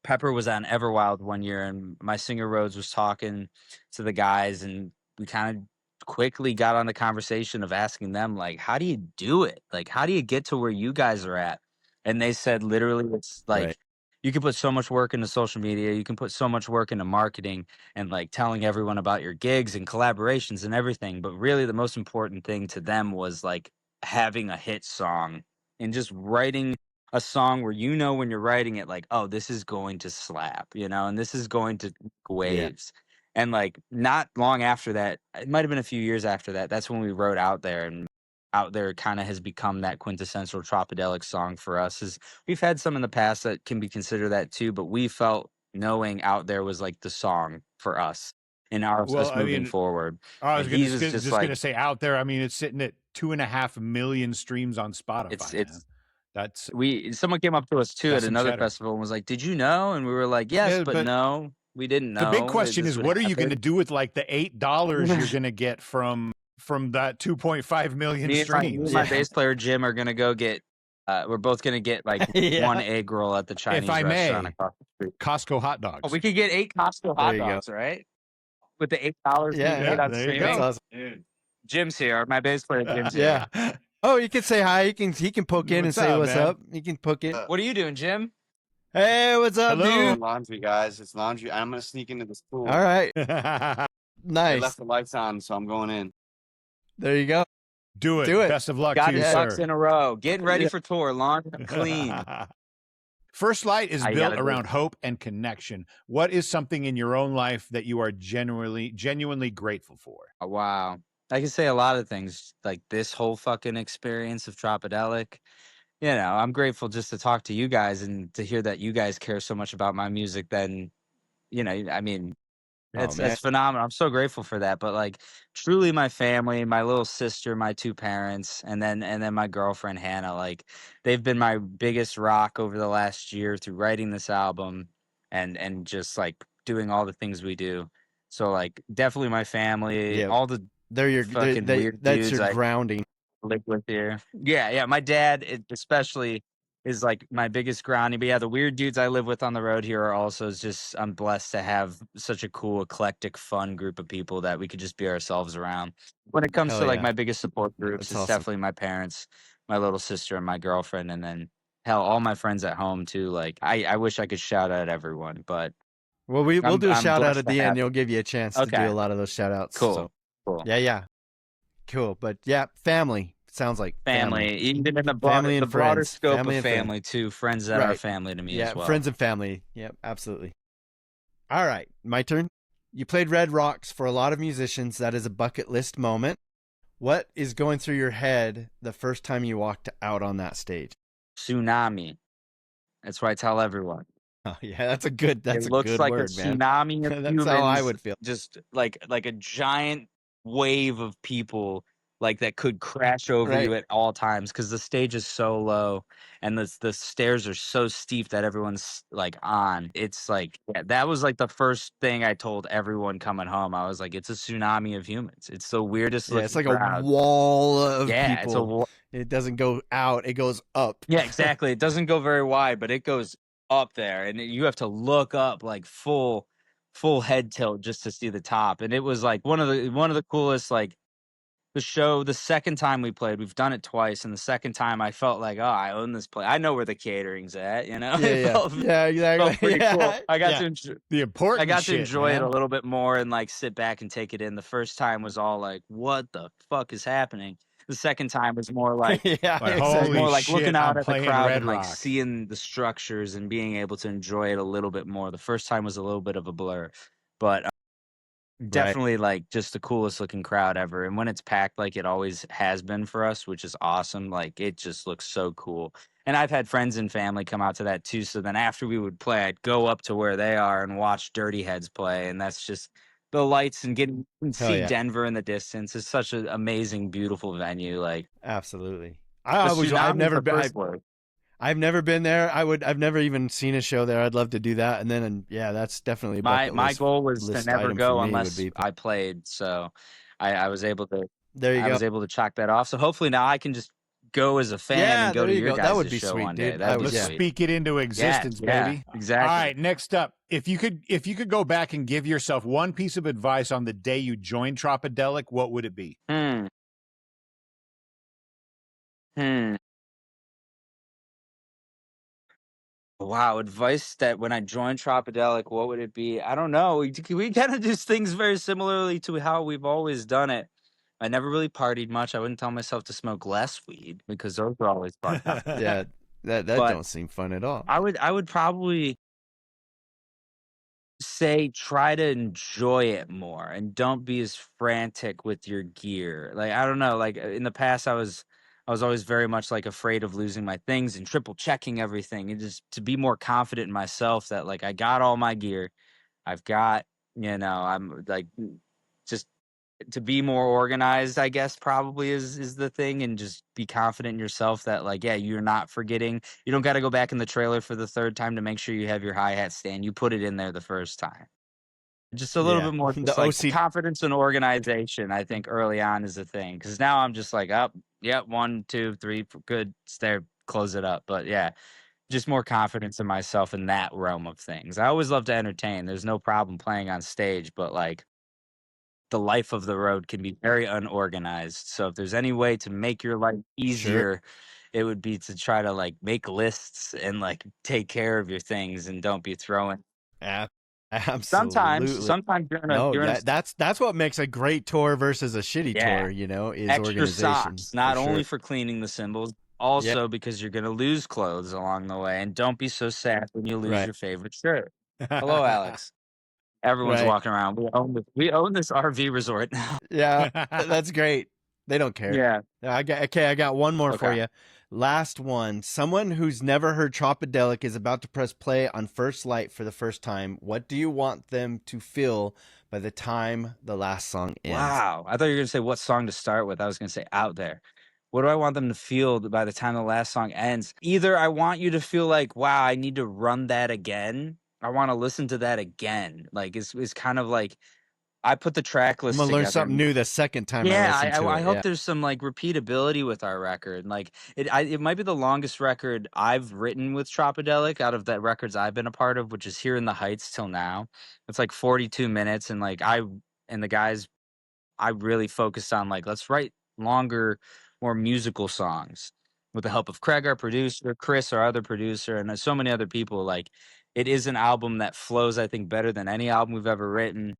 Pepper was on Everwild one year, and my singer Rhodes was talking to the guys, and we kind of quickly got on the conversation of asking them, like, how do you do it? Like, how do you get to where you guys are at? And they said, literally, it's like, Right. you can put so much work into social media. You can put so much work into marketing and like telling everyone about your gigs and collaborations and everything. But really, the most important thing to them was like having a hit song and just writing a song where you know when you're writing it, like, oh, this is going to slap, and this is going to make waves. And like not long after that, it might have been a few years after that, that's when we wrote Out There, and Out There kind of has become that quintessential Tropidelic song for us. Is we've had some in the past that can be considered that too, but we felt knowing Out There was like the song for us in us moving forward. I was And he just like- gonna say Out There. I mean, it's sitting at 2.5 million streams on Spotify. It's- man. That's someone came up to us too That's at some another cheddar. festival and was like, "Did you know?" And we were like, "Yes, Yeah, but but no, we didn't know." the big question It is, just what are you going to happened. do with like the $8 you're going to get from that 2.5 million Me and my streams? bass player Jim are gonna go get. We're both gonna get like Yeah. one egg roll at the Chinese I may. restaurant across the street. Costco hot dogs. Oh, we could get 8 Costco There hot you go. dogs, right? With the $8 Yeah, we paid on there you streaming. go. That's awesome. Dude, Jim's here. My bass player Jim's here. Yeah. Oh, you can say hi. He can poke in and What's say up, what's man? up. He can poke in. What are you doing, Jim? Hey, what's up, Hello. dude? laundry, guys. It's laundry. I'm gonna sneak into this pool. All right. They Nice. left the lights on, so I'm going in. There you go. Do it. Do it. Best of luck Got to you, his ducks sir. in a row. Getting ready Yeah. for tour. Launch clean. First Light is How you built gotta do around it. hope and connection. What is something in your own life that you are genuinely grateful for? Oh, wow. I can say a lot of things, like this whole fucking experience of Tropidelic. You know, I'm grateful just to talk to you guys and to hear that you guys care so much about my music. Then, you know, I mean, Oh, it's man. phenomenal. I'm so grateful for that. But like, truly, my family, my little sister, my two parents, and then my girlfriend Hannah. Like, they've been my biggest rock over the last year through writing this album, and just like doing all the things we do. So like, definitely my family, Yeah. all the They're your fucking weird that's dudes your I grounding. live with here. Yeah. My dad, especially, is like my biggest grounding. But yeah, the weird dudes I live with on the road here are also just, I'm blessed to have such a cool, eclectic, fun group of people that we could just be ourselves around. When it comes Hell to like yeah. my biggest support groups, That's it's awesome. definitely my parents, my little sister, and my girlfriend. And then hell, all my friends at home too. Like I wish I could shout out everyone, but Well, we'll I'm do a shout out blessed at to the have end. it. You'll give you a chance to do Okay. a lot of those shout outs. Cool. So Cool. yeah. Cool. But yeah, family. Sounds like Family, even in the Family and broader friends. scope Family of and friends. family too. Friends that are Right. family to me Yeah, as well. friends and family. Yep, absolutely. All right, my turn. You played Red Rocks. For a lot of musicians, that is a bucket list moment. What is going through your head the first time you walked out on that stage? Tsunami. That's what I tell everyone. Oh yeah, that's a good It word, looks like a man. tsunami of That's how I humans, would feel. just like a giant wave of people like that could crash over you Right. at all times because the stage is so low and the stairs are so steep that everyone's like on. It's like that was like the first thing I told everyone coming home. I was like, it's a tsunami of humans. It's the weirdest Yeah, it's looking like crowd. a wall of Yeah, it's a people. It doesn't go out, it goes up. Yeah, exactly. It doesn't go very wide, but it goes up there, and you have to look up like full head tilt just to see the top. And it was like one of the coolest. Like the second time we played, we've done it twice, and the second time I felt like, oh, I own this place. I know where the catering's at. You know, it Yeah, felt, yeah, exactly. felt pretty cool. Yeah. I got Yeah. to enjoy. The important I got shit, to enjoy it man. a little bit more and like sit back and take it in. The first time was all like, what the fuck is happening? The second time was more like, Yeah, Like, it's holy more like shit, looking out I'm at the playing crowd Red and like Rock. seeing the structures and being able to enjoy it a little bit more. The first time was a little bit of a blur, but definitely like just the coolest looking crowd ever. And when it's packed like it always has been for us, which is awesome, like it just looks so cool. And I've had friends and family come out to that too. So then after we would play, I'd go up to where they are and watch Dirty Heads play. And that's just the lights and getting and Hell see yeah. Denver in the distance. It's such an amazing, beautiful venue. Like Absolutely. I've I've never been there. I've never even seen a show there. I'd love to do that. And then yeah, that's definitely a bucket My list, goal was to list never item go for me unless would be. I played. So I was able to There you I go. was able to chalk that off. So hopefully now I can just go as a fan Yeah, and go there to you your go. That guys' would be show sweet, one day. dude. That'd be Let's sweet. speak it into existence, baby. Exactly. All right, next up, if you could go back and give yourself one piece of advice on the day you joined Tropidelic, what would it be? Wow, advice that when I joined Tropidelic, what would it be? I don't know. We kind of do things very similarly to how we've always done it. I never really partied much. I wouldn't tell myself to smoke less weed because those are always fun. Yeah, that But don't seem fun at all. I would probably say try to enjoy it more and don't be as frantic with your gear. Like I don't know, like in the past I was always very much like afraid of losing my things and triple checking everything and just to be more confident in myself that like I got all my gear. I've got, I'm like just to be more organized, I guess probably is the thing, and just be confident in yourself that like, yeah, you're not forgetting. You don't got to go back in the trailer for the third time to make sure you have your hi-hat stand. You put it in there the first time. Just a little Yeah. bit more The just like OC confidence and organization, I think early on is a thing. Cause now I'm just like, up, yep, 1, 2, 3, good, there, close it up. But yeah, just more confidence in myself in that realm of things. I always love to entertain. There's no problem playing on stage, but like the life of the road can be very unorganized. So if there's any way to make your life easier, it would be to try to like make lists and like take care of your things and don't be throwing. Absolutely. Sometimes No, you're in a that's what makes a great tour versus a shitty Yeah. tour, you know, is extra organization. socks, not for only sure. for cleaning the cymbals, also because you're gonna lose clothes along the way. And don't be so sad when you lose Right. your favorite shirt. Hello, Alex. Everyone's Right. walking around. We own this RV resort now. Yeah, that's great. They don't care. Yeah. I got one more for Okay. you. Last one. Someone who's never heard Tropidelic is about to press play on First Light for the first time. What do you want them to feel by the time the last song ends? Wow. I thought you were gonna say what song to start with. I was gonna say Out There. What do I want them to feel by the time the last song ends? Either I want you to feel like, wow, I need to run that again. I want to listen to that again. Like it's kind of like I put the track I'm list gonna learn together. something new the second time I Yeah, listen to I it. hope Yeah. there's some like repeatability with our record. Like it might be the longest record I've written with Tropidelic out of the records I've been a part of, which is Here in the Heights till now. It's like 42 minutes, and like I and the guys, I really focused on like let's write longer, more musical songs with the help of Craig, our producer, Chris, our other producer, and so many other people. Like it is an album that flows, I think, better than any album we've ever written.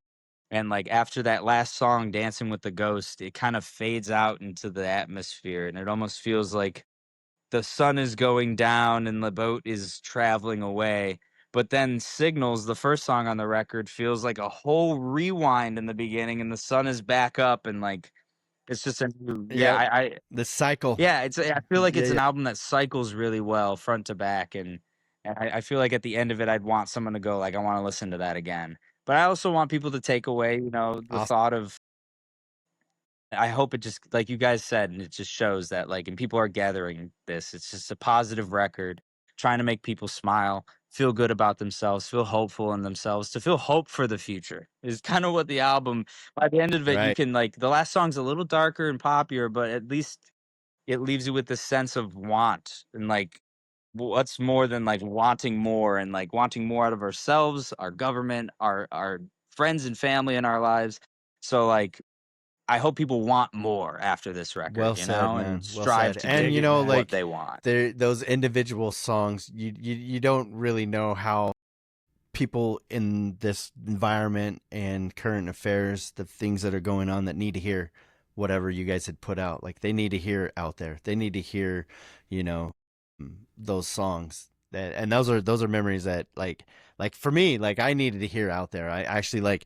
And like after that last song, Dancing with the Ghost, it kind of fades out into the atmosphere, and it almost feels like the sun is going down and the boat is traveling away. But then Signals, the first song on the record, feels like a whole rewind in the beginning, and the sun is back up, and like it's just a new, The cycle. I feel like it's Yeah, an album that cycles really well front to back, and I feel like at the end of it, I'd want someone to go like, I want to listen to that again. But I also want people to take away, the Awesome. thought of. I hope it just, like you guys said, and it just shows that like, and people are gathering this. It's just a positive record, trying to make people smile, feel good about themselves, feel hopeful in themselves, to feel hope for the future is kind of what the album. By the end of it, you Right. can like the last song's a little darker and poppier, but at least it leaves you with this sense of want and like what's more than like wanting more and like wanting more out of ourselves, our government, our friends and family in our lives. So like I hope people want more after this record, Well said, man. and Well strive said. to And get you know, what like they want. those individual songs, you don't really know how people in this environment and current affairs, the things that are going on, that need to hear whatever you guys had put out. Like they need to hear Out There. They need to hear, those songs. And those are memories that like for me, like I needed to hear Out There. I actually like.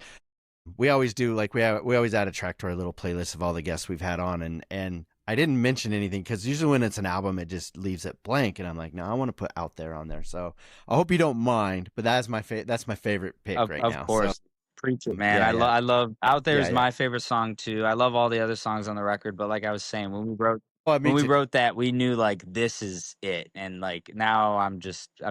We always do, like we always add a track to our little playlist of all the guests we've had on, and I didn't mention anything because usually when it's an album it just leaves it blank, and I'm like, no, I want to put Out There on there. So I hope you don't mind, but that's my favorite pick right now. Of course. So, Preach it, man. yeah, I love Out There is yeah. my favorite song too. I love all the other songs on the record, but like I was saying, when we wrote that, we knew like this is it. And like now I'm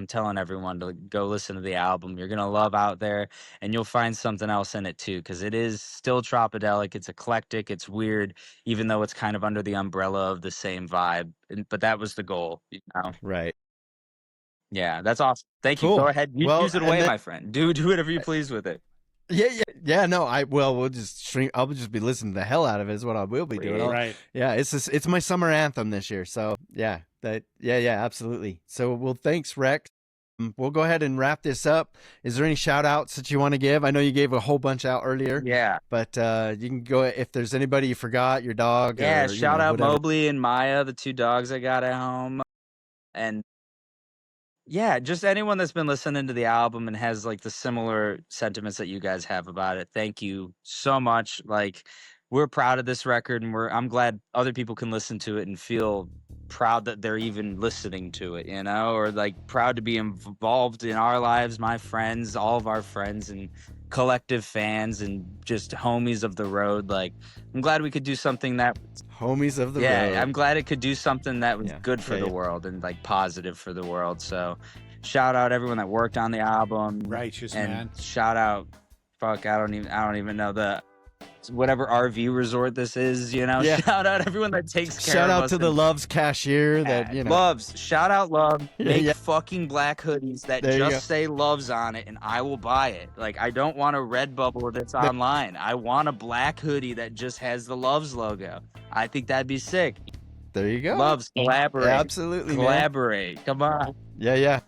telling everyone to go listen to the album. You're gonna love Out There, and you'll find something else in it too, because it is still Tropidelic. It's eclectic, it's weird, even though it's kind of under the umbrella of the same vibe. But that was the goal, Right. Yeah, that's awesome. Thank you. Cool. Go ahead. Well, Use it and away, then- my friend. Do whatever you please with it. Yeah. No, we'll just I'll just be listening to the hell out of it. Is what I will be doing. Right. Yeah, it's my summer anthem this year. So yeah, absolutely. So well, thanks, Rex. We'll go ahead and wrap this up. Is there any shout outs that you want to give? I know you gave a whole bunch out earlier. Yeah. But you can go if there's anybody you forgot, your dog. Yeah, or, shout out whatever. Mobley and Maya, the two dogs I got at home. And yeah, just anyone that's been listening to the album and has like the similar sentiments that you guys have about it. Thank you so much. Like we're proud of this record, and I'm glad other people can listen to it and feel proud that they're even listening to it, or like proud to be involved in our lives, my friends, all of our friends and collective fans and just homies of the road. Like I'm glad we could do something that homies of the road. Yeah, I'm glad it could do something that was good for the yeah. world and like positive for the world. So shout out everyone that worked on the album. Righteous, and man. Shout out I don't even know the whatever RV resort this is, Yeah. Shout out everyone that takes care Shout of out us to the Loves cashier that, Loves. Shout out Love. Make Yeah. fucking black hoodies that There you go. just say Loves on it, and I will buy it. Like I don't want a Redbubble that's online. I want a black hoodie that just has the Loves logo. I think that'd be sick. There you go. Loves, collaborate. Yeah, absolutely, man. Collaborate. Come on. Yeah.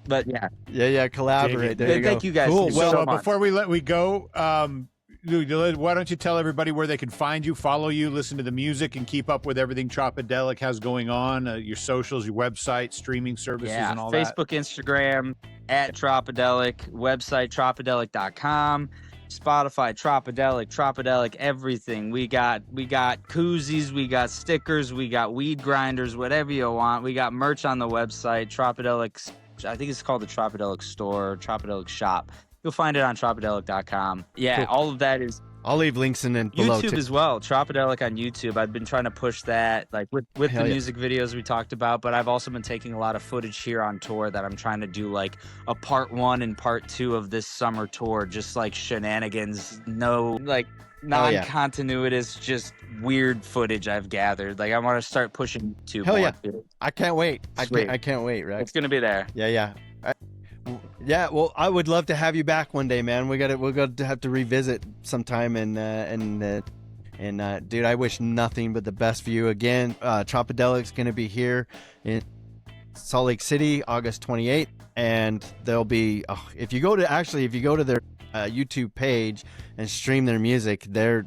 But yeah, Yeah, collaborate. There you go. thank you guys Cool. so Well, much. Before we go, why don't you tell everybody where they can find you, follow you, listen to the music, and keep up with everything Tropidelic has going on, your socials, your website, streaming services, yeah, and all that? Facebook, Instagram, at Tropidelic, website, tropidelic.com. Spotify, Tropidelic, everything. We got koozies, we got stickers, we got weed grinders, whatever you want. We got merch on the website, Tropidelic. I think it's called the Tropidelic Store, Tropidelic Shop. You'll find it on Tropidelic.com. Yeah, Cool. all of that is I'll leave links in below YouTube too. as well. Tropidelic on YouTube. I've been trying to push that, like with Hell the yeah. music videos we talked about, but I've also been taking a lot of footage here on tour that I'm trying to do like a part 1 and part 2 of this summer tour, just like shenanigans, no like non-continuous, just weird footage I've gathered. Like I want to start pushing YouTube. Hell more, yeah. dude. I can't wait. Sweet. I can't wait, Rex. It's gonna be there. Yeah. Yeah, well, I would love to have you back one day, man. We're going to have to revisit sometime, and dude, I wish nothing but the best for you again. Tropidelic's going to be here in Salt Lake City, August 28th, and there'll be if you go to their YouTube page and stream their music, their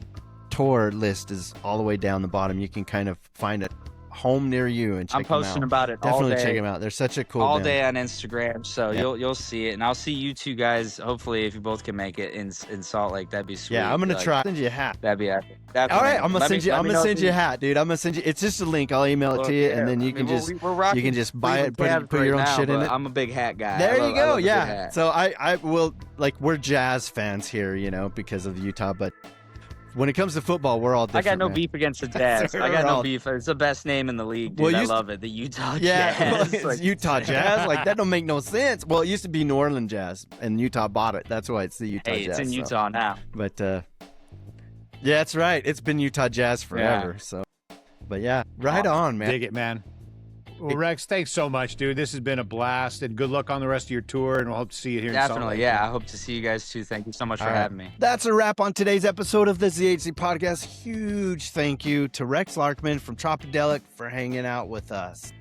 tour list is all the way down the bottom. You can kind of find it home near you and check I'm posting them out. about it Definitely all day. check them out. They're such a cool all band. day on Instagram, so Yeah. you'll see it, and I'll see you two guys. Hopefully, if you both can make it in Salt Lake, that'd be sweet. Yeah, I'm gonna Like, try. Send you a hat. That'd be epic. All right, I'm gonna send you. I'm gonna know send if you a hat, dude. I'm gonna send you. It's just a link. I'll email it to you, and then you can just buy it, put your own shit in it. I'm a big hat guy. There you I go. love a good Yeah. hat. So I will we're jazz fans here, because of Utah, but when it comes to football, we're all I different. got no man. beef against the Jazz. I got no beef. It's the best name in the league, dude. Well, I love it. The Utah Yeah, Jazz. well, it's Like, Utah Jazz. Like that don't make no sense. Well, it used to be New Orleans Jazz, and Utah bought it. That's why it's the Utah hey, Jazz. it's in so. Utah now. But yeah, that's right. It's been Utah Jazz forever. So, but yeah, right on, man. Dig it, man. Well, Rex, thanks so much, dude. This has been a blast, and good luck on the rest of your tour, and we'll hope to see you here in Salt Definitely, Lake. yeah. I hope to see you guys too. Thank you so much for All right. having me. That's a wrap on today's episode of the ZHZ Podcast. Huge thank you to Rex Larkman from Tropidelic for hanging out with us.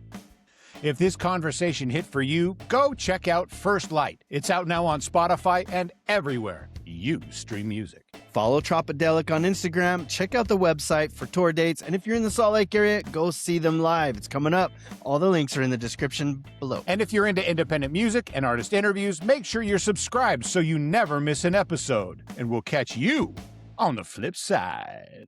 If this conversation hit for you, go check out First Light. It's out now on Spotify and everywhere you stream music. Follow Tropidelic on Instagram. Check out the website for tour dates. And if you're in the Salt Lake area, go see them live. It's coming up. All the links are in the description below. And if you're into independent music and artist interviews, make sure you're subscribed so you never miss an episode. And we'll catch you on the flip side.